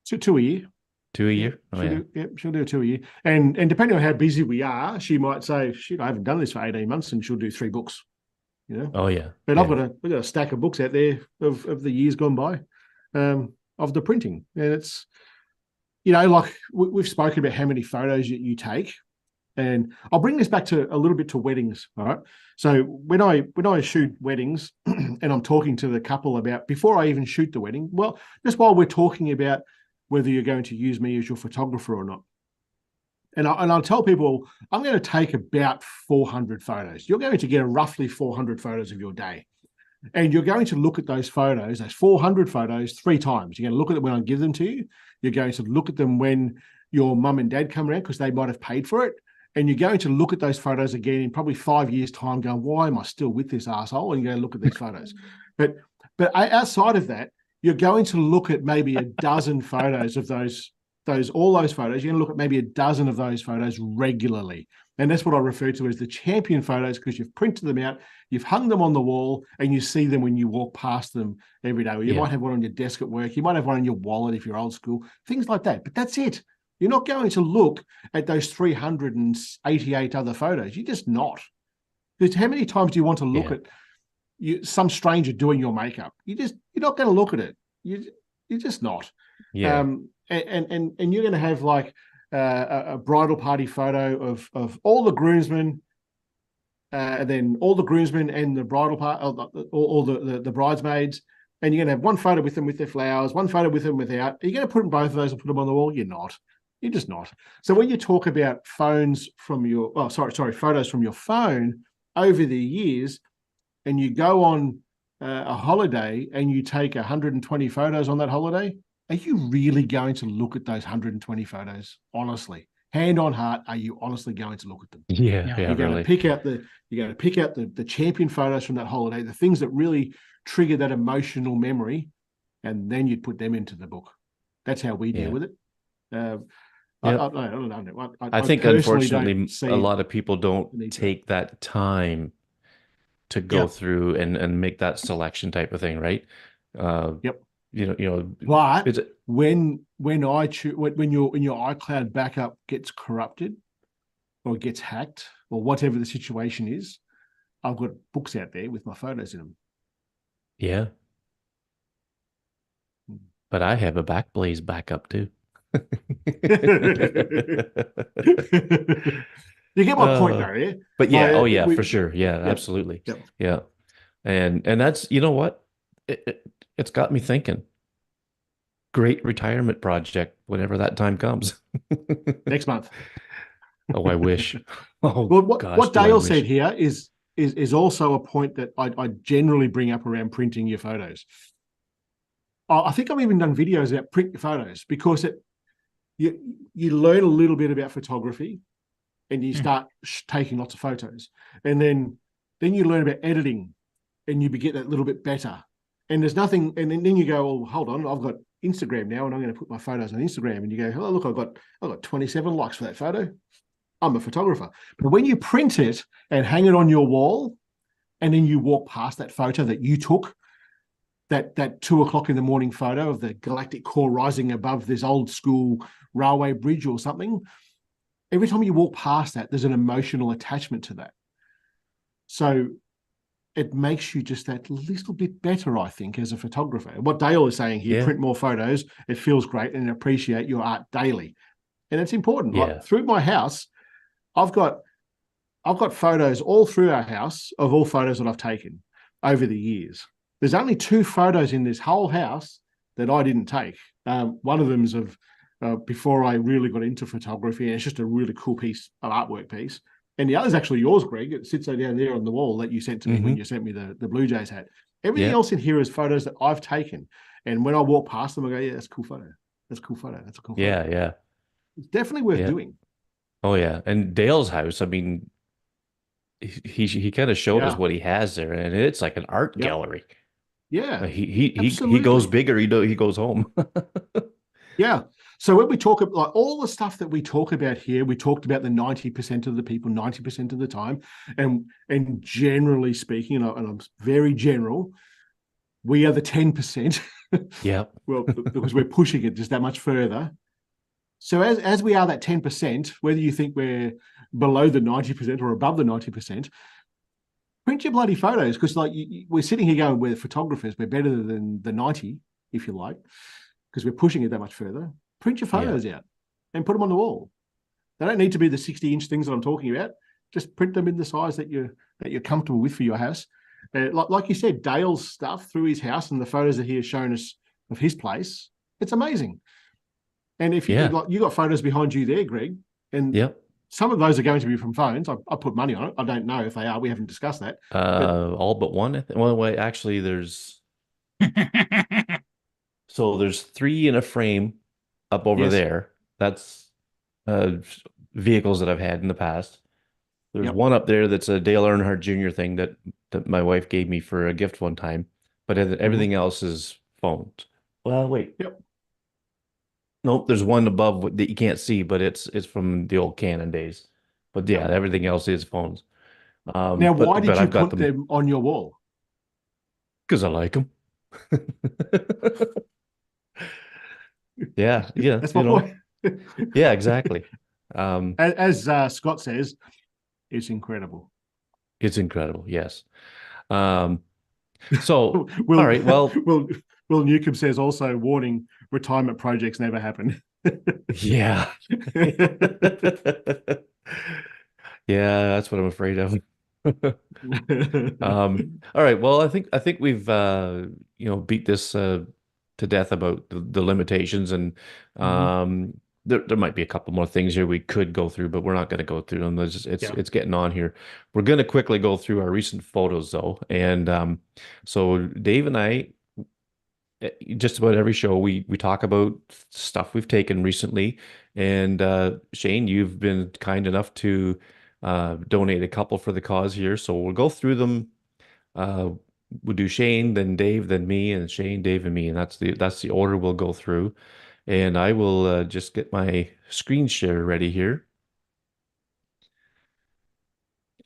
So two a year. Two a Yeah, year? Oh yeah. she'll do a two a year. And depending on how busy we are, she might say, "Shit, I haven't done this for 18 months," and she'll do 3 books. You know. Oh yeah. But Yeah. we've got a stack of books out there of the years gone by, of the printing, and it's like we've spoken about how many photos you take, and I'll bring this back to a little bit to weddings. All right. So when I shoot weddings, and I'm talking to the couple about before I even shoot the wedding, well, just while we're talking about whether you're going to use me as your photographer or not. And I'll tell people, I'm going to take about 400 photos. You're going to get roughly 400 photos of your day. And you're going to look at those 400 photos 3 times. You're going to look at them when I give them to you. You're going to look at them when your mum and dad come around because they might have paid for it. And you're going to look at those photos again in probably 5 years' time going, why am I still with this asshole? And you're going to look at these photos. But outside of that, you're going to look at maybe a dozen photos of all those photos. You're going to look at maybe a dozen of those photos regularly. And that's what I refer to as the champion photos, because you've printed them out, you've hung them on the wall, and you see them when you walk past them every day. Or you might have one on your desk at work. You might have one in your wallet if you're old school, things like that. But that's it. You're not going to look at those 388 other photos. You're just not. Because how many times do you want to look at some stranger doing your makeup? You're not going to look at it. You're just not. Yeah. And you're going to have like a bridal party photo of all the groomsmen, and then all the groomsmen and the bridal part, all the bridesmaids, and you're going to have one photo with them with their flowers, one photo with them without. Are you going to put both of those and put them on the wall? You're not. You're just not. So when you talk about photos from your phone over the years, and you go on a holiday and you take 120 photos on that holiday, are you really going to look at those 120 photos? Honestly, hand on heart, are you honestly going to look at them? Yeah. You're going Really. to pick out the champion photos from that holiday, the things that really trigger that emotional memory, and then you'd put them into the book. That's how we deal with it. Uh, Yeah. I don't know. I I think personally don't unfortunately a see lot of people don't the need for it. take that time to go Yeah. through and make that selection type of thing, right? Uh, Yep. you know, But it's when I choose when your iCloud backup gets corrupted or gets hacked or whatever the situation is, I've got books out there with my photos in them. yeah, but I have a Backblaze backup too. You get my point, Uh, though, yeah. but yeah, oh Like yeah, we, for sure. Yeah, yep, absolutely. yep. Yeah. And that's, you know what? It's got me thinking. Great retirement project whenever that time comes. Next month. Oh, I wish. Oh Well, gosh, what do I Dale said wish. here is also a point that I generally bring up around printing your photos. I think I've even done videos about print your photos because you learn a little bit about photography and you Mm. start taking lots of photos, and then you learn about editing and you get that little bit better. And there's nothing, and then you go, well, hold on, I've got Instagram now, and I'm going to put my photos on Instagram. And you go, oh look, I've got 27 likes for that photo. I'm a photographer. But when you print it and hang it on your wall, and then you walk past that photo that you took, that 2 o'clock in the morning photo of the galactic core rising above this old school railway bridge or something, every time you walk past that, there's an emotional attachment to that. So it makes you just that little bit better, I think, as a photographer. What Dale is saying here, Yeah. print more photos, it feels great, and appreciate your art daily. And it's important. Like Yeah. through my house, I've got photos all through our house of all photos that I've taken over the years. There's only 2 photos in this whole house that I didn't take. One of them's of before I really got into photography, and it's just a really cool piece of artwork piece. And the other's actually yours, Greg. It sits down there on the wall that you sent to me when Hmm. you sent me the Blue Jays hat. Everything Yeah. else in here is photos that I've taken. And when I walk past them, I go, yeah, that's a cool photo. That's a cool photo. That's a cool photo. Yeah. Yeah. It's definitely worth Yeah. doing. Oh yeah. And Dale's house, I mean, he kind of showed us Yeah. what he has there, and it's like an art Yep. gallery. Yeah. He goes Absolutely. bigger, he goes home. Yeah. So when we talk about like all the stuff that we talk about here, we talked about the 90% of the people, 90% of the time. And generally speaking, and I'm very general, we are the 10%. Yeah. Well, because we're pushing it just that much further. So as we are that 10%, whether you think we're below the 90% or above the 90%, print your bloody photos, because like we're sitting here going, we're photographers, we're better than the 90, if you like, because we're pushing it that much further. Print your Yeah. photos out and put them on the wall. They don't need to be the 60-inch things that I'm talking about. Just print them in the size that you're comfortable with for your house. Like you said, Dale's stuff through his house and the photos that he has shown us of his place, it's amazing. And if you Yeah. like, you got photos behind you there, Greg, and Yep. some of those are going to be from phones. I put money on it. I don't know if they are. We haven't discussed that, but All but one. Well, wait, actually, there's three in a frame up over yes, there. That's uh vehicles that I've had in the past. There's yep, one up there that's a Dale Earnhardt Jr. thing that my wife gave me for a gift one time, but mm-hmm. everything else is phones. Well, wait. Yep, Nope, there's one above that you can't see, but it's from the old Canon days. But yeah, yep. everything else is phones. Now, why But did you I've got put them them on your wall? because I like them. Yeah, yeah, That's my point. yeah, exactly. Um, As Scott says, it's incredible. it's incredible. Yes. Um, so all Will right, well, Will Will Newcomb says also, warning: retirement projects never happen. yeah. Yeah, that's what I'm afraid of. All right. Well, I think we've beat this to death about the limitations, and Mhm. there might be a couple more things here we could go through, but we're not going to go through them. Yeah. It's getting on here. We're going to quickly go through our recent photos though, and so Dave and I, just about every show we talk about stuff we've taken recently, and Shayne, you've been kind enough to donate a couple for the cause here, so we'll go through them. uh, we'll do Shayne, then Dave, then me, and Shayne, Dave, and me, and that's the order we'll go through. And I will just get my screen share ready here.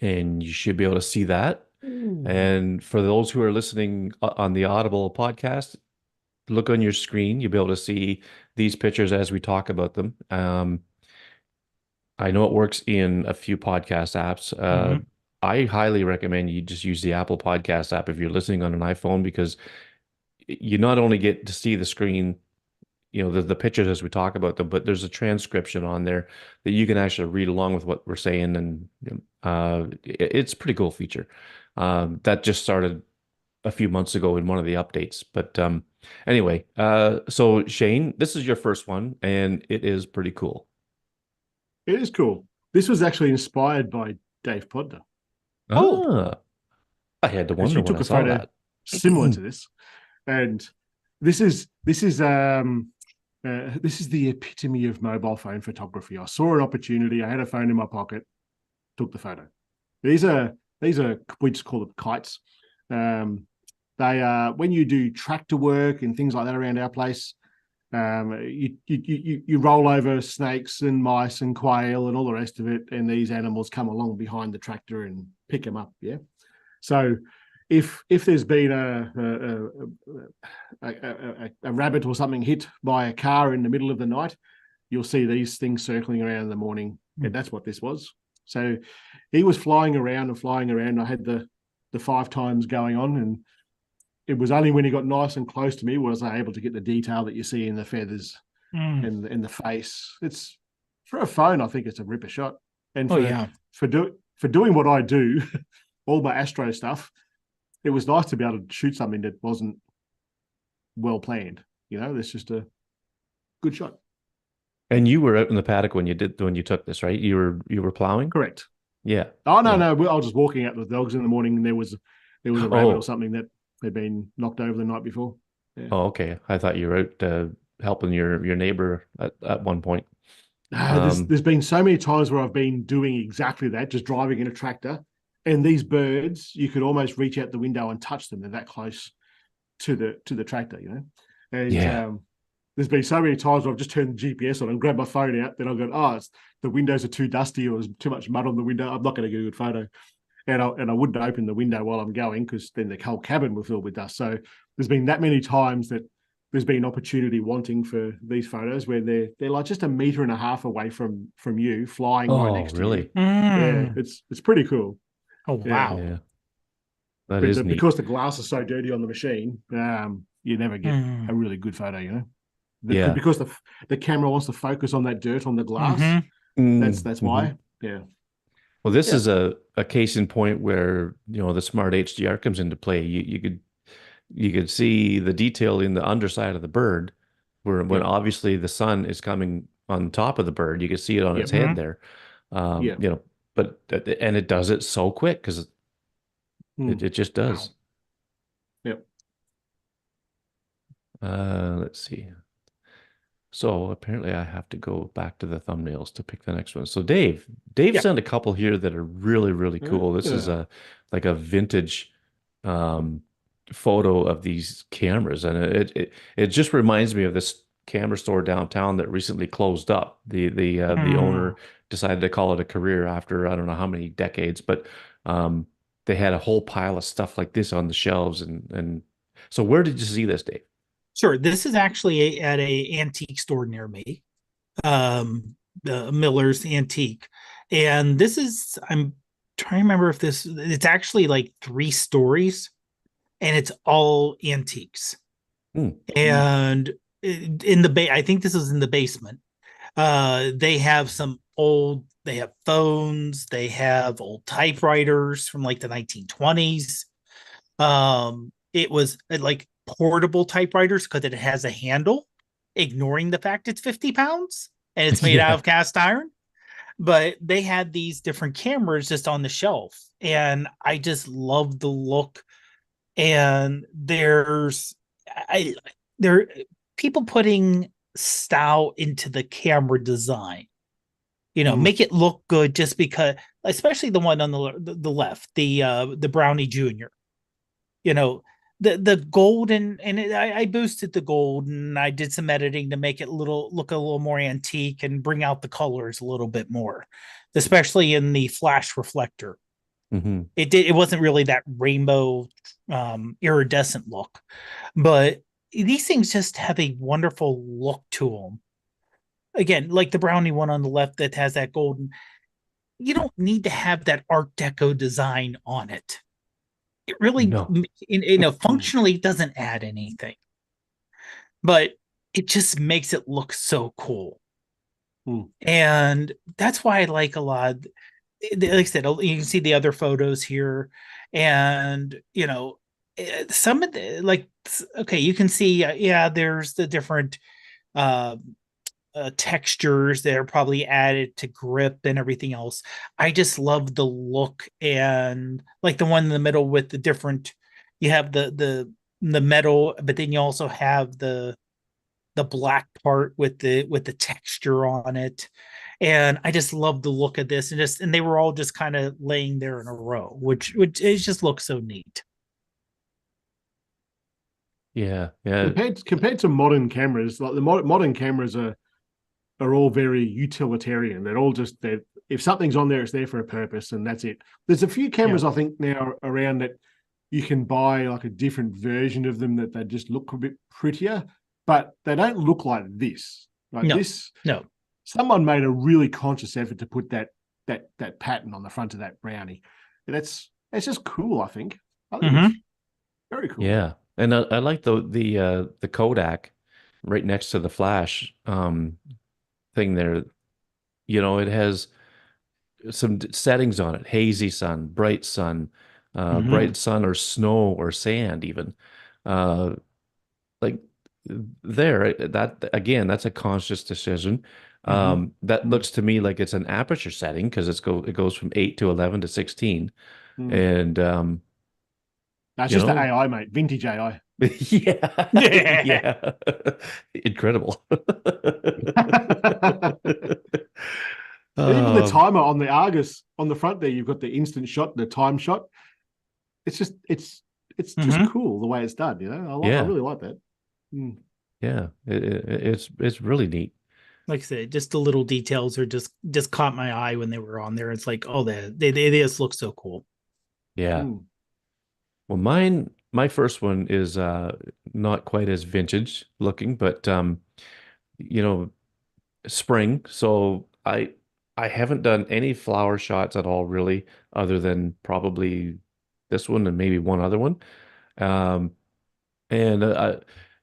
And you should be able to see that. And for those who are listening on the Audible podcast, look on your screen. You'll be able to see these pictures as we talk about them. I know it works in a few podcast apps. I highly recommend you just use the Apple Podcast app if you're listening on an iPhone, because you not only get to see the screen, the pictures as we talk about them, but there's a transcription on there that you can actually read along with what we're saying, and it's a pretty cool feature. That just started a few months ago in one of the updates. But anyway, so Shayne, this is your first one, and it is pretty cool. It is cool. This was actually inspired by Dave Podder. Ah, I had to wonder You when took I a saw photo that. similar to this, and this is the epitome of mobile phone photography. I saw an opportunity. I had a phone in my pocket, took the photo. These are we just call them kites. They are when you do tractor work and things like that around our place. You roll over snakes and mice and quail and all the rest of it, and these animals come along behind the tractor and pick them up. Yeah. So if there's been a rabbit or something hit by a car in the middle of the night, you'll see these things circling around in the morning, and that's what this was. So he was flying around and flying around. I had the 5 times going on, and it was only when he got nice and close to me was I able to get the detail that you see in the feathers and in the face. It's for a phone, I think it's a ripper shot. And for doing what I do, all my astro stuff, it was nice to be able to shoot something that wasn't well planned. It's just a good shot. And you were out in the paddock when you took this, right? You were plowing? Correct. Yeah. Oh no, yeah. no. I was just walking out with the dogs in the morning, and there was a rabbit or something that had been knocked over the night before. Yeah. Oh, okay. I thought you were out helping your neighbor at one point. There's been so many times where I've been doing exactly that, just driving in a tractor, and these birds, you could almost reach out the window and touch them. They're that close to the tractor, And there's been so many times where I've just turned the GPS on and grabbed my phone out. Then I've gone, the windows are too dusty, or there's too much mud on the window. I'm not going to get a good photo. And I wouldn't open the window while I'm going, because then the whole cabin will fill with dust. So there's been that many times that there's been opportunity wanting for these photos where they're like just 1.5 meters away from you, flying right next to you. Yeah, it's pretty cool. Oh wow. Yeah. That is neat. Because the glass is so dirty on the machine, you never get a really good photo, Because the camera wants to focus on that dirt on the glass. That's why. Yeah. Well, this is a case in point where the smart HDR comes into play. You could see the detail in the underside of the bird, when obviously the sun is coming on top of the bird. You can see it on its head there. But and it does it so quick because it just does. Yep. Let's see. So apparently I have to go back to the thumbnails to pick the next one. So Dave sent a couple here that are really, really cool. This is like a vintage photo of these cameras. And it just reminds me of this camera store downtown that recently closed up. The owner decided to call it a career after I don't know how many decades, but they had a whole pile of stuff like this on the shelves. And so where did you see this, Dave? Sure. This is actually at a antique store near me, the Miller's Antique. And this is, I'm trying to remember if it's actually like 3 stories, and it's all antiques. And I think this is in the basement. They have they have phones, they have old typewriters from like the 1920s. It was like portable typewriters because it has a handle, ignoring the fact it's 50 pounds and it's made out of cast iron. But they had these different cameras just on the shelf, and I just love the look. And there people putting style into the camera design, make it look good, just because, especially the one on the left, the Brownie Junior, the gold I boosted the gold and I did some editing to make it look a little more antique and bring out the colors a little bit more, especially in the flash reflector. Hmm. It wasn't really that rainbow iridescent look, but these things just have a wonderful look to them. Again, like the brownie one on the left that has that golden, you don't need to have that art deco design on it. It really, No, Mm, functionally doesn't add anything, but it just makes it look so cool. mm, And that's why I like a lot. Like I said, you can see the other photos here, and some of the like, okay, you can see, yeah, there's the different uh, textures that are probably added to grip and everything else. I just love the look, and like the one in the middle with the different, you have the metal, but then you also have the black part with the texture on it. And I just love the look of this, and they were all just kind of laying there in a row, which it just looks so neat. yeah, yeah, compared to modern cameras, like the modern cameras are all very utilitarian. They're all just that if something's on there, it's there for a purpose, and that's it. There's a few Yeah. cameras I think now around that you can buy like a different version of them that they just look a bit prettier, but they don't look like this. Like No, this, no. someone made a really conscious effort to put that pattern on the front of that brownie. And that's just cool. I think it's Mm-hmm. very cool. yeah. And I like the Kodak right next to the flash thing there. It has some settings on it: hazy sun, Mm-hmm. bright sun or snow or sand even. Uh, like that again, that's a conscious decision. Mm-hmm. That Mm, looks to me like it's an aperture setting because it goes from 8 to 11 to 16. mm. And That's you just the know, AI, mate. Vintage AI. yeah, yeah. Incredible. And even the Um, timer on the Argus on the front there, you've got the instant shot, the time shot. It's just Mm-hmm. cool the way it's done. I yeah, really like that. Mm. yeah. It's really neat. Like I said, just the little details are just caught my eye when they were on there. It's like, oh, they just look so cool. Yeah. Mm. Well, my first one is not quite as vintage looking, but you know, spring. So I haven't done any flower shots at all really, other than probably this one and maybe one other one. Um, and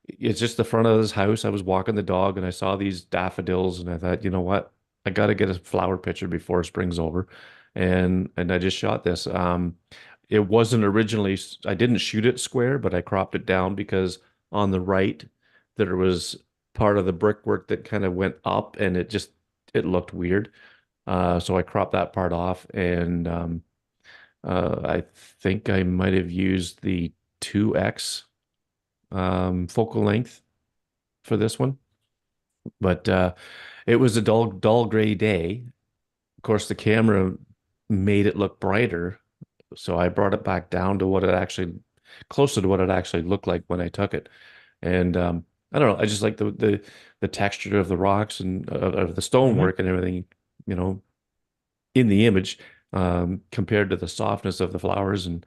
it's just the front of this house. I was walking the dog and I saw these daffodils and I thought, you know what? I got to get a flower picture before spring's over. And I just shot this. It wasn't originally, I didn't shoot it square, but I cropped it down because on the right there was part of the brickwork that kind of went up and it looked weird. So I cropped that part off and I think I might have used the 2x focal length for this one. But it was a dull gray day. Of course, the camera made it look brighter, so I brought it back down to closer to what it actually looked like when I took it. And I don't know, I just like the texture of the rocks and of the Mm-hmm. stonework and everything, you know, in the image compared to the softness of the flowers and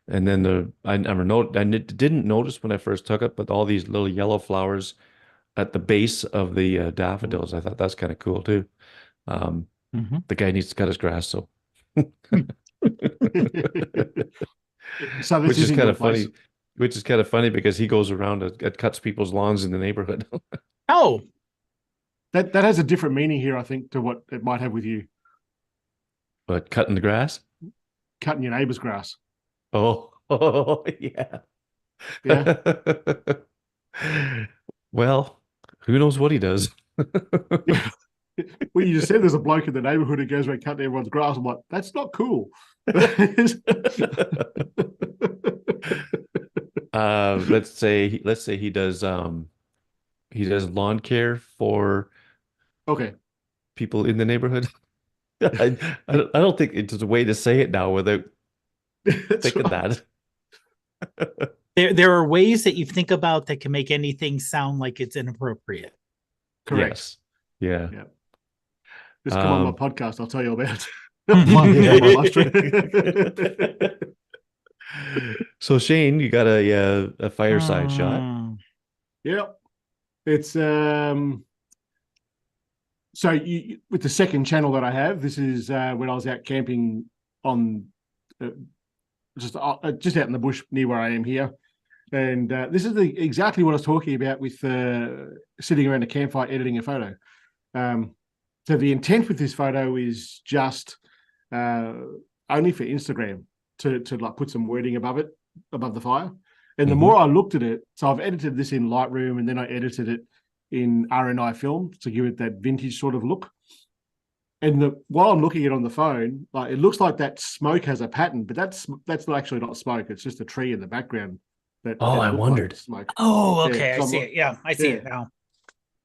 then didn't notice when I first took it, but all these little yellow flowers at the base of the Mm. daffodils. I thought that's kind of cool too. Um, Mm-hmm. the guy needs to cut his grass, so So this which is isn't kind your of place. funny. Which is kind of funny because he goes around and cuts people's lawns in the neighborhood. Oh, That has a different meaning here, I think, to what it might have with you But cutting the grass? cutting your neighbor's grass. Oh, oh yeah. Yeah. Well, who knows what he does? Well, you just said there's a bloke in the neighborhood who goes around cutting everyone's grass. I'm like, that's not cool. Let's say he does lawn care for Okay. people in the neighborhood. I don't think it's a way to say it now without That's thinking right. that. there are ways that you think about that can make anything sound like it's inappropriate. Correct. Yes. Yeah. Yeah. Just come on my podcast. I'll tell you about Yeah. my camera last week. So Shayne, you got a fireside shot. Yeah. It's so with the second channel that I have, this is when I was out camping on just out in the bush near where I am here. And this is exactly what I was talking about with sitting around a campfire editing a photo. So the intent with this photo is just only for Instagram to like put some wording above it, above the fire. And the more I looked at it, so I've edited this in Lightroom and then I edited it in RNI film to give it that vintage sort of look. And while I'm looking at it on the phone, like it looks like that smoke has a pattern, but that's not actually not smoke. It's just a tree in the background. That I wondered. like smoke. Oh, okay. Yeah, so I see it. Yeah, I see it now.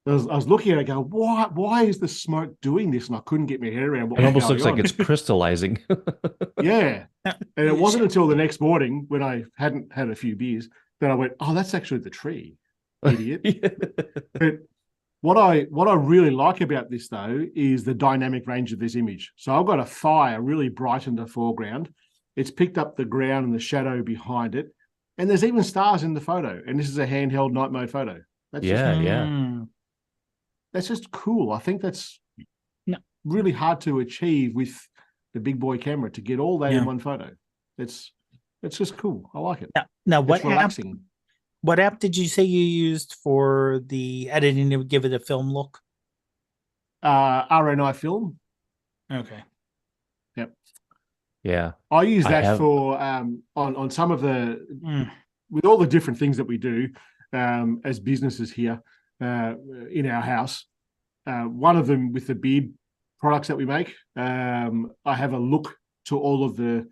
I was looking at it going, why is the smoke doing this? And I couldn't get my head around what It was almost going looks like on. it's crystallizing. Yeah. And it wasn't until the next morning when I hadn't had a few beers that I went, oh, that's actually the tree, idiot. But what I really like about this, though, is the dynamic range of this image. So I've got a fire really bright in the foreground. It's picked up the ground and the shadow behind it. And there's even stars in the photo. And this is a handheld night mode photo. That's that's just cool. I think that's really hard to achieve with the big boy camera to get all that in one photo. It's just cool. I like it. Now it's relaxing. What app did you say you used for the editing to give it a film look? RNI film. Okay. Yep. Yeah. I use that for on some of the with all the different things that we do as businesses here in our house. One of them with the beard products that we make. I have a look to all of the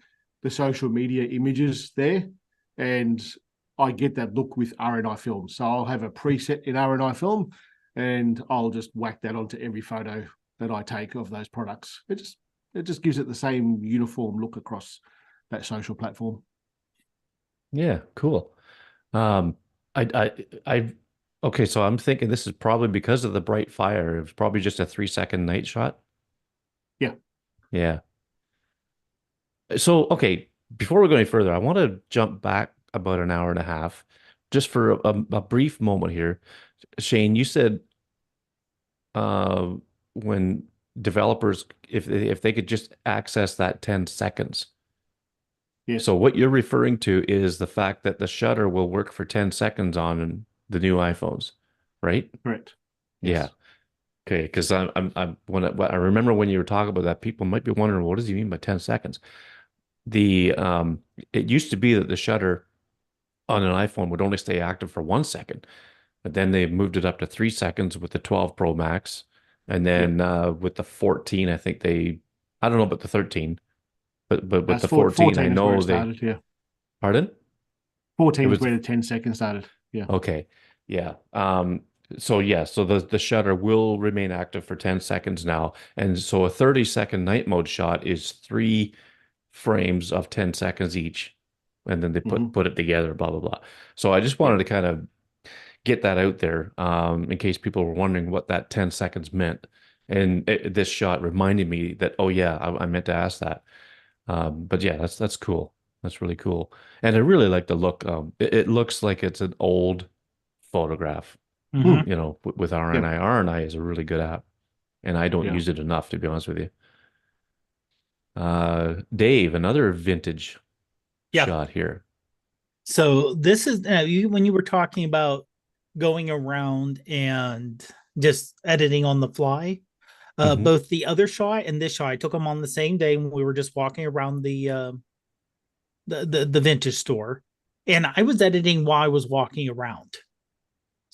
social media images there, and I get that look with RNI film. So I'll have a preset in RNI film, and I'll just whack that onto every photo that I take of those products. It just gives it the same uniform look across that social platform. Yeah, cool. Okay, so I'm thinking this is probably because of the bright fire. It was probably just a 3-second night shot. Yeah. Yeah. So, okay, before we go any further, I want to jump back about an hour and a half just for a brief moment here. Shayne, you said when developers, if they could just access that 10 seconds. Yes. So what you're referring to is the fact that the shutter will work for 10 seconds on the new iPhones, right? Correct. Yes. Yeah. Okay, because I remember when you were talking about that, people might be wondering, what does he mean by 10 seconds? It used to be that the shutter on an iPhone would only stay active for 1 second, but then they moved it up to 3 seconds with the 12 Pro Max, and then with the 14, I think I don't know about the 13, but with the 14, I know started, yeah. Pardon? 14 is where the 10 seconds started. Yeah. Okay. Yeah. So the shutter will remain active for 10 seconds now. And so a 30-second night mode shot is 3 frames of 10 seconds each. And then they put it together, blah, blah, blah. So I just wanted to kind of get that out there in case people were wondering what that 10 seconds meant. And this shot reminded me that, oh yeah, I meant to ask that. But yeah, that's cool. That's really cool. And I really like the look. It looks like it's an old photograph, you know, with RNI. Yep. RNI is a really good app, and I don't use it enough, to be honest with you. Dave, another vintage shot here. So this is when you were talking about going around and just editing on the fly. Both the other shot and this shot, I took them on the same day when we were just walking around the vintage store, and I was editing while I was walking around.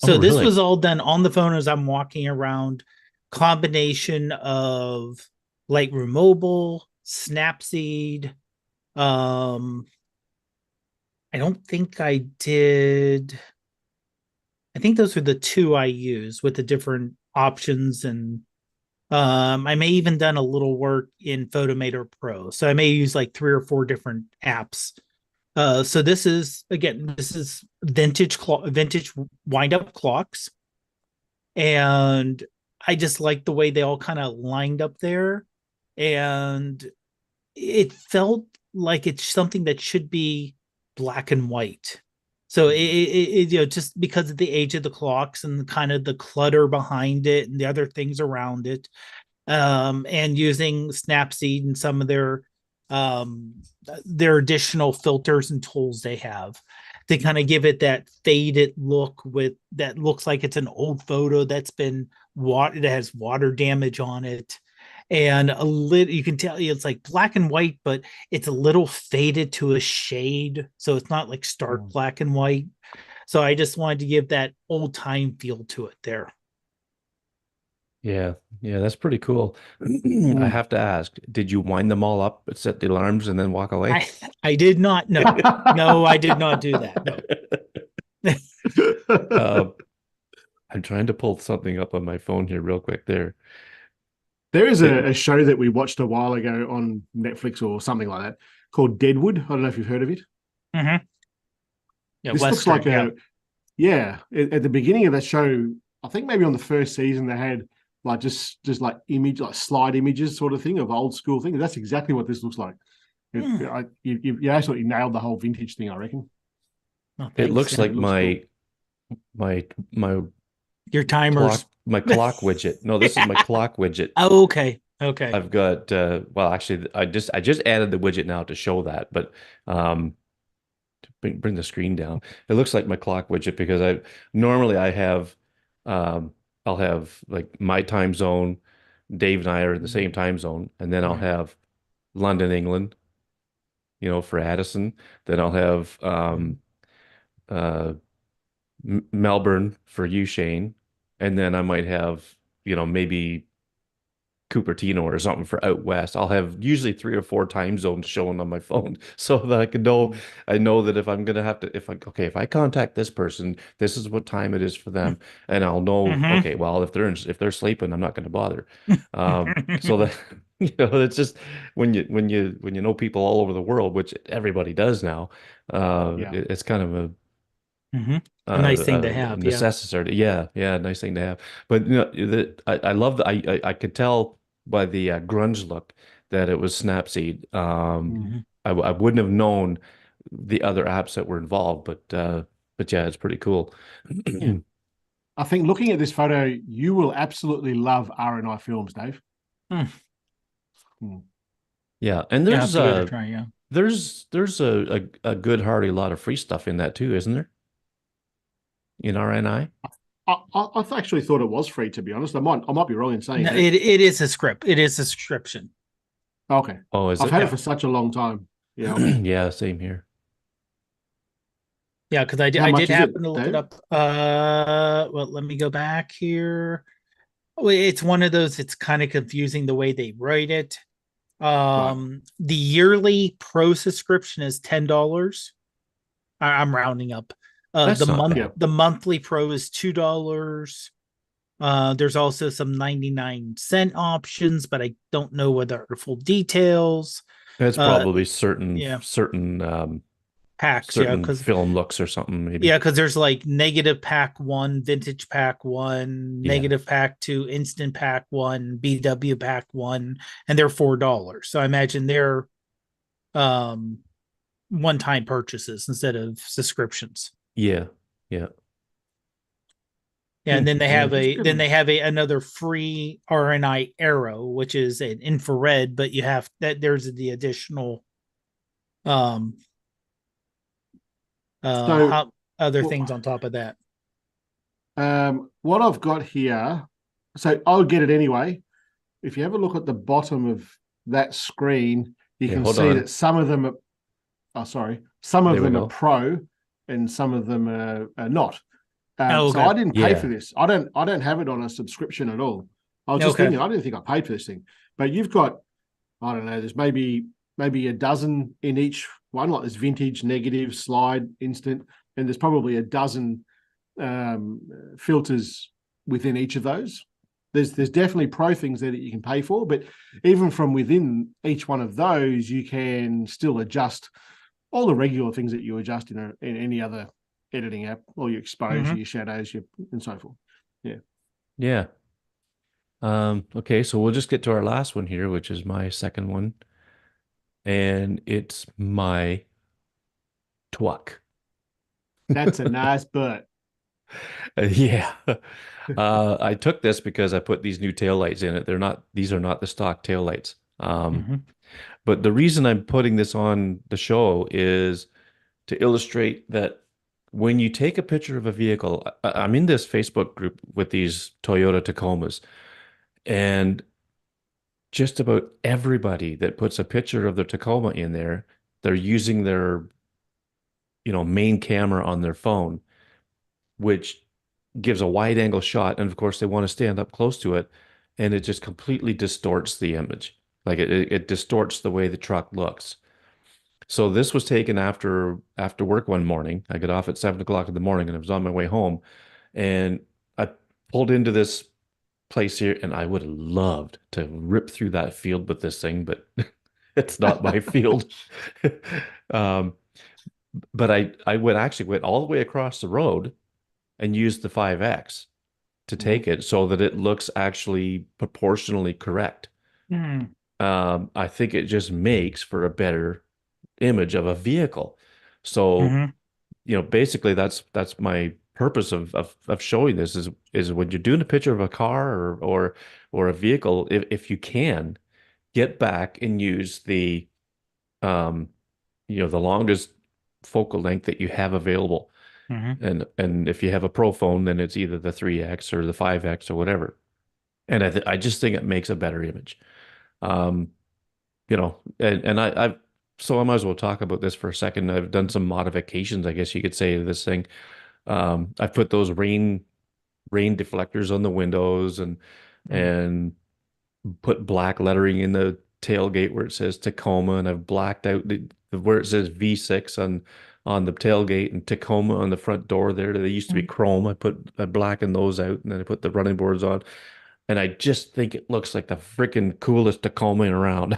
So this was all done on the phone as I'm walking around. Combination of Lightroom Mobile, Snapseed. I don't think I did. I think those are the 2 I use with the different options, and I may even done a little work in Photomator Pro. So I may use like 3 or 4 different apps So this is vintage wind up clocks, and I just like the way they all kind of lined up there, and it felt like it's something that should be black and white. So just because of the age of the clocks and kind of the clutter behind it and the other things around it, and using Snapseed and some of their additional filters and tools they have to kind of give it that faded look with that looks like it's an old photo that's been that has water damage on it, and a little you can tell it's like black and white, but it's a little faded to a shade, so it's not like stark black and white. So I just wanted to give that old time feel to it there. Yeah, yeah, that's pretty cool. I have to ask, did you wind them all up, set the alarms, and then walk away? I did not. No, I did not do that. No. Uh, I'm trying to pull something up on my phone here real quick there. There is a show that we watched a while ago on Netflix or something like that called Deadwood. I don't know if you've heard of it. Mm-hmm. Yeah, this looks like at the beginning of that show, I think maybe on the first season they had like just like slide images sort of thing of old school things. That's exactly what this looks like. You absolutely nailed the whole vintage thing, I reckon. Oh, It looks like cool. my your timers, my clock widget. No, this is my clock widget. Oh, okay. I've got well, actually, I just added the widget now to show that, but to bring the screen down. It looks like my clock widget because I have I'll have like my time zone. Dave and I are in the same time zone, and then I'll have London, England, for Addison. Then I'll have uh, Melbourne for you, Shayne, and then I might have, maybe Cupertino or something for out west. I'll have usually 3 or 4 time zones showing on my phone so that I know that if I'm gonna have to, if I contact this person, this is what time it is for them, and I'll know, okay, well, if they're sleeping, I'm not going to bother. So that it's just when you know people all over the world, which everybody does now, it's kind of a nice thing to have. necessary. Yeah, yeah, nice thing to have. But I love that. I could tell by the grunge look that it was Snapseed. I wouldn't have known the other apps that were involved, but yeah, it's pretty cool. Yeah. I think looking at this photo, you will absolutely love R&I Films, Dave. Yeah, and there's try, there's a good hearty lot of free stuff in that too, isn't there? In RNI? I actually thought it was free, to be honest. I might be wrong in saying that. It is a script. It is a subscription. Okay. Oh, is I've it? had it for such a long time. Yeah. Yeah, same here. Yeah, because I did happen to look it up. Well, let me go back here. It's one of those, it's kind of confusing the way they write it. The yearly pro subscription is $10. I'm rounding up. The monthly pro is $2. There's also some 99-cent options, but I don't know what are the full details. It's probably certain packs, certain film looks or something, maybe. Yeah, because there's like negative pack 1, vintage pack 1, negative pack 2, instant pack 1, BW pack 1, and they're $4. So I imagine they're one-time purchases instead of subscriptions. Yeah, yeah. Yeah, and then they have another free RNI Arrow, which is an infrared, but there's the additional other things on top of that. What I've got here, so I'll get it anyway. If you have a look at the bottom of that screen, you can see that some of them are pro and some of them are not. So I didn't pay for this. I don't have it on a subscription at all. I was just thinking, I didn't think I paid for this thing. But you've got, I don't know, there's maybe a dozen in each one, like there's vintage, negative, slide, instant, and there's probably a dozen filters within each of those. There's definitely pro things there that you can pay for, but even from within each one of those, you can still adjust all the regular things that you adjust in any other editing app, all your exposure, your shadows, and so forth. Yeah. Yeah. Okay, so we'll just get to our last one here, which is my second one, and it's my twuck. That's a nice butt. Yeah. I took this because I put these new taillights in it. These are not the stock taillights. But the reason I'm putting this on the show is to illustrate that when you take a picture of a vehicle, I'm in this Facebook group with these Toyota Tacomas, and just about everybody that puts a picture of their Tacoma in there, they're using their, main camera on their phone, which gives a wide angle shot. And of course, they want to stand up close to it, and it just completely distorts the image. Like it distorts the way the truck looks. So this was taken after work one morning. I got off at 7 o'clock in the morning and I was on my way home. And I pulled into this place here and I would have loved to rip through that field with this thing, but it's not my field. Um, but I went all the way across the road and used the 5X to take it so that it looks actually proportionally correct. I think it just makes for a better image of a vehicle. So, basically that's my purpose of showing this is when you're doing a picture of a car or a vehicle, if you can get back and use um the longest focal length that you have available. And if you have a pro phone, then it's either the 3X or the 5X or whatever. And I just think it makes a better image. Um, and I've so I might as well talk about this for a second. I've done some modifications, I guess you could say, to this thing. I've put those rain deflectors on the windows and put black lettering in the tailgate where it says Tacoma, and I've blacked out where it says V6 on the tailgate and Tacoma on the front door there. They used to be chrome. I blackened those out, and then I put the running boards on. And I just think it looks like the freaking coolest Tacoma around.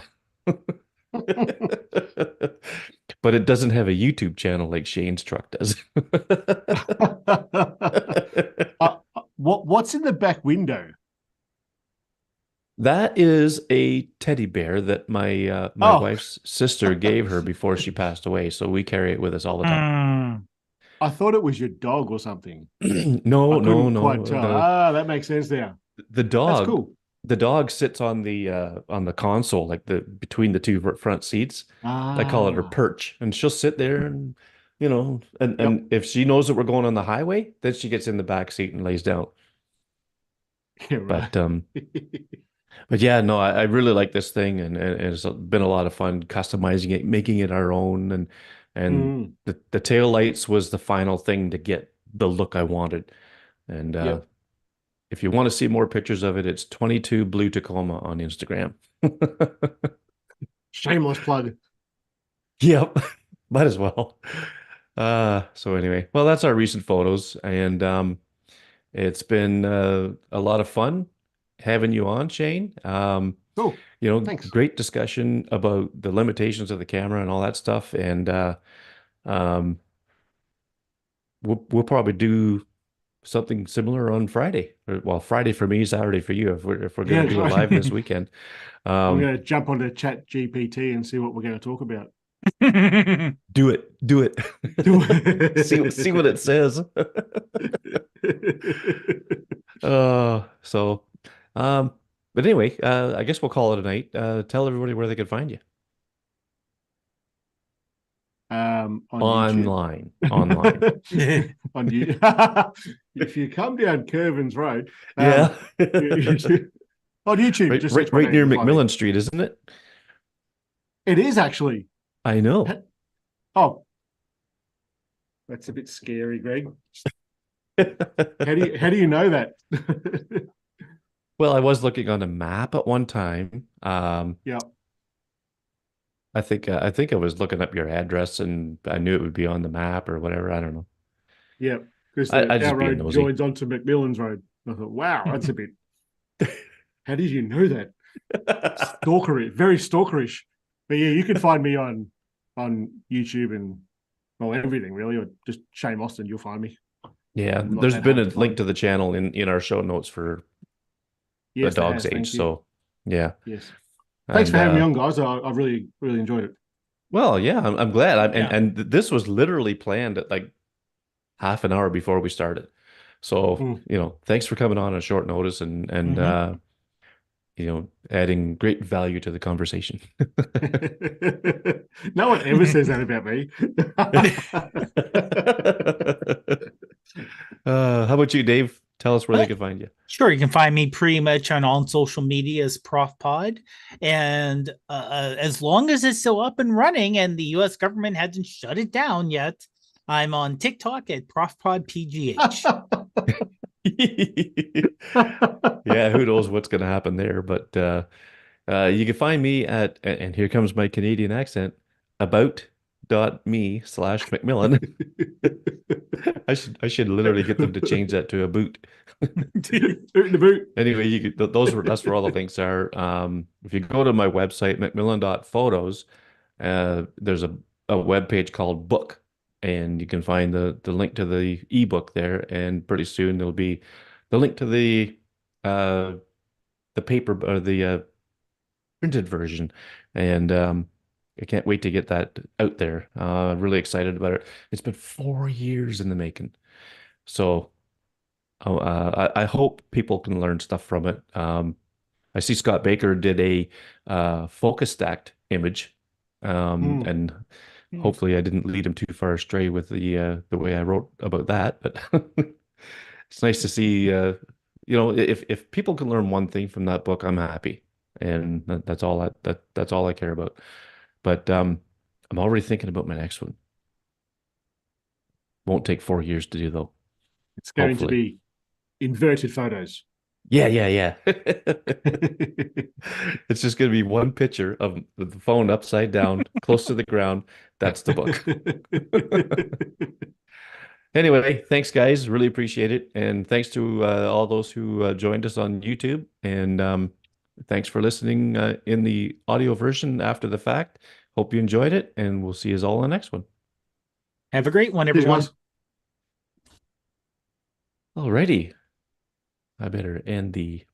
But it doesn't have a YouTube channel like Shayne's truck does. What's in the back window? That is a teddy bear that my Oh, wife's sister gave her before she passed away, so we carry it with us all the time. I thought it was your dog or something. I No, no, couldn't quite no. tell. Ah, that makes sense now. The That's dog, cool. the dog sits on the console, like the between the two front seats. I call it her Ah, perch, and she'll sit there and and yep. if she knows that we're going on the highway, then she gets in the back seat and lays down. Yeah, right. But yeah, no, I really like this thing, and it's been a lot of fun customizing it, making it our own, and Mm, the tail lights was the final thing to get the look I wanted. And yep. if you want to see more pictures of it, it's 22 Blue Tacoma on Instagram. Shameless plug. Yep, might as well. So anyway, well, that's our recent photos, and it's been a lot of fun having you on, Shayne. Cool. Thanks. Great discussion about the limitations of the camera and all that stuff. And um, we'll probably do something similar on Friday. Well, Friday for me, Saturday for you, if we're Yeah, going to that's do it live this right. weekend. I'm Um, going to jump onto ChatGPT and see what we're going to talk about. do it. Do See what it says. it. So, um, but anyway, I guess we'll call it a night. Tell everybody where they can find you. On YouTube. Online. On you, if you come down Curvin's Road, Yeah. on YouTube, Right, just right, search my right name. near You'll find me. McMillan Street, isn't it? It is actually. I know. Oh, that's a bit scary, Greg. How do you know that? Well, I was looking on a map at one time. Yeah, I think I was looking up your address and I knew it would be on the map or whatever. I don't know. yeah, because I our just being road nosy. joins onto McMillan's Road. I thought, wow, that's a bit. How did you know that? Stalkerish, very stalkerish. But yeah, you can find me on on YouTube and well everything really, or just Shayne Mostyn, you'll find me. Yeah, I'm not there's that been hard a to link find. to the channel in our show notes for a Yes, there dog's has. age. Thank you. So yeah, Yes. Thanks and for having me on, guys. I've really enjoyed it. well, yeah, I'm glad. And Yeah. this was literally planned at like half an hour before we started. So, Mm. thanks for coming on short notice and Mhm. adding great value to the conversation. No one ever says that about me. How about you, Dave? Tell us where they Uh, can find you. Sure, you can find me pretty much on all social media as Prof Pod, and as long as it's still up and running, and the U.S. government hasn't shut it down yet, I'm on TikTok at Prof Pod PGH. Yeah, who knows what's going to happen there? But you can find me at, and here comes my Canadian accent, about.me/Macmillan. I should literally get them to change that to a boot. Boot in the boot. Anyway, that's where all the links are. If you go to my website, macmillan.photos, there's a web page called Book, and you can find the link to the ebook there. And pretty soon there'll be the link to uh, the paper or the printed version. And I can't wait to get that out there. Really excited about it. It's been 4 years in the making, so I hope people can learn stuff from it. I see Scott Baker did a focus stacked image, Mm. and hopefully I didn't lead him too far astray with the way I wrote about that. But it's nice to see, if people can learn one thing from that book, I'm happy, and that's all I care about. But I'm already thinking about my next one. Won't take 4 years to do though. It's going to Hopefully. be inverted photos. Yeah, yeah, yeah. It's just going to be one picture of the phone upside down, close to the ground. That's the book. Anyway, thanks, guys. Really appreciate it. And thanks to all those who joined us on YouTube. And thanks for listening in the audio version after the fact. Hope you enjoyed it. And we'll see you all in the next one. Have a great one, Cheers, everyone. guys. Alrighty. I better end the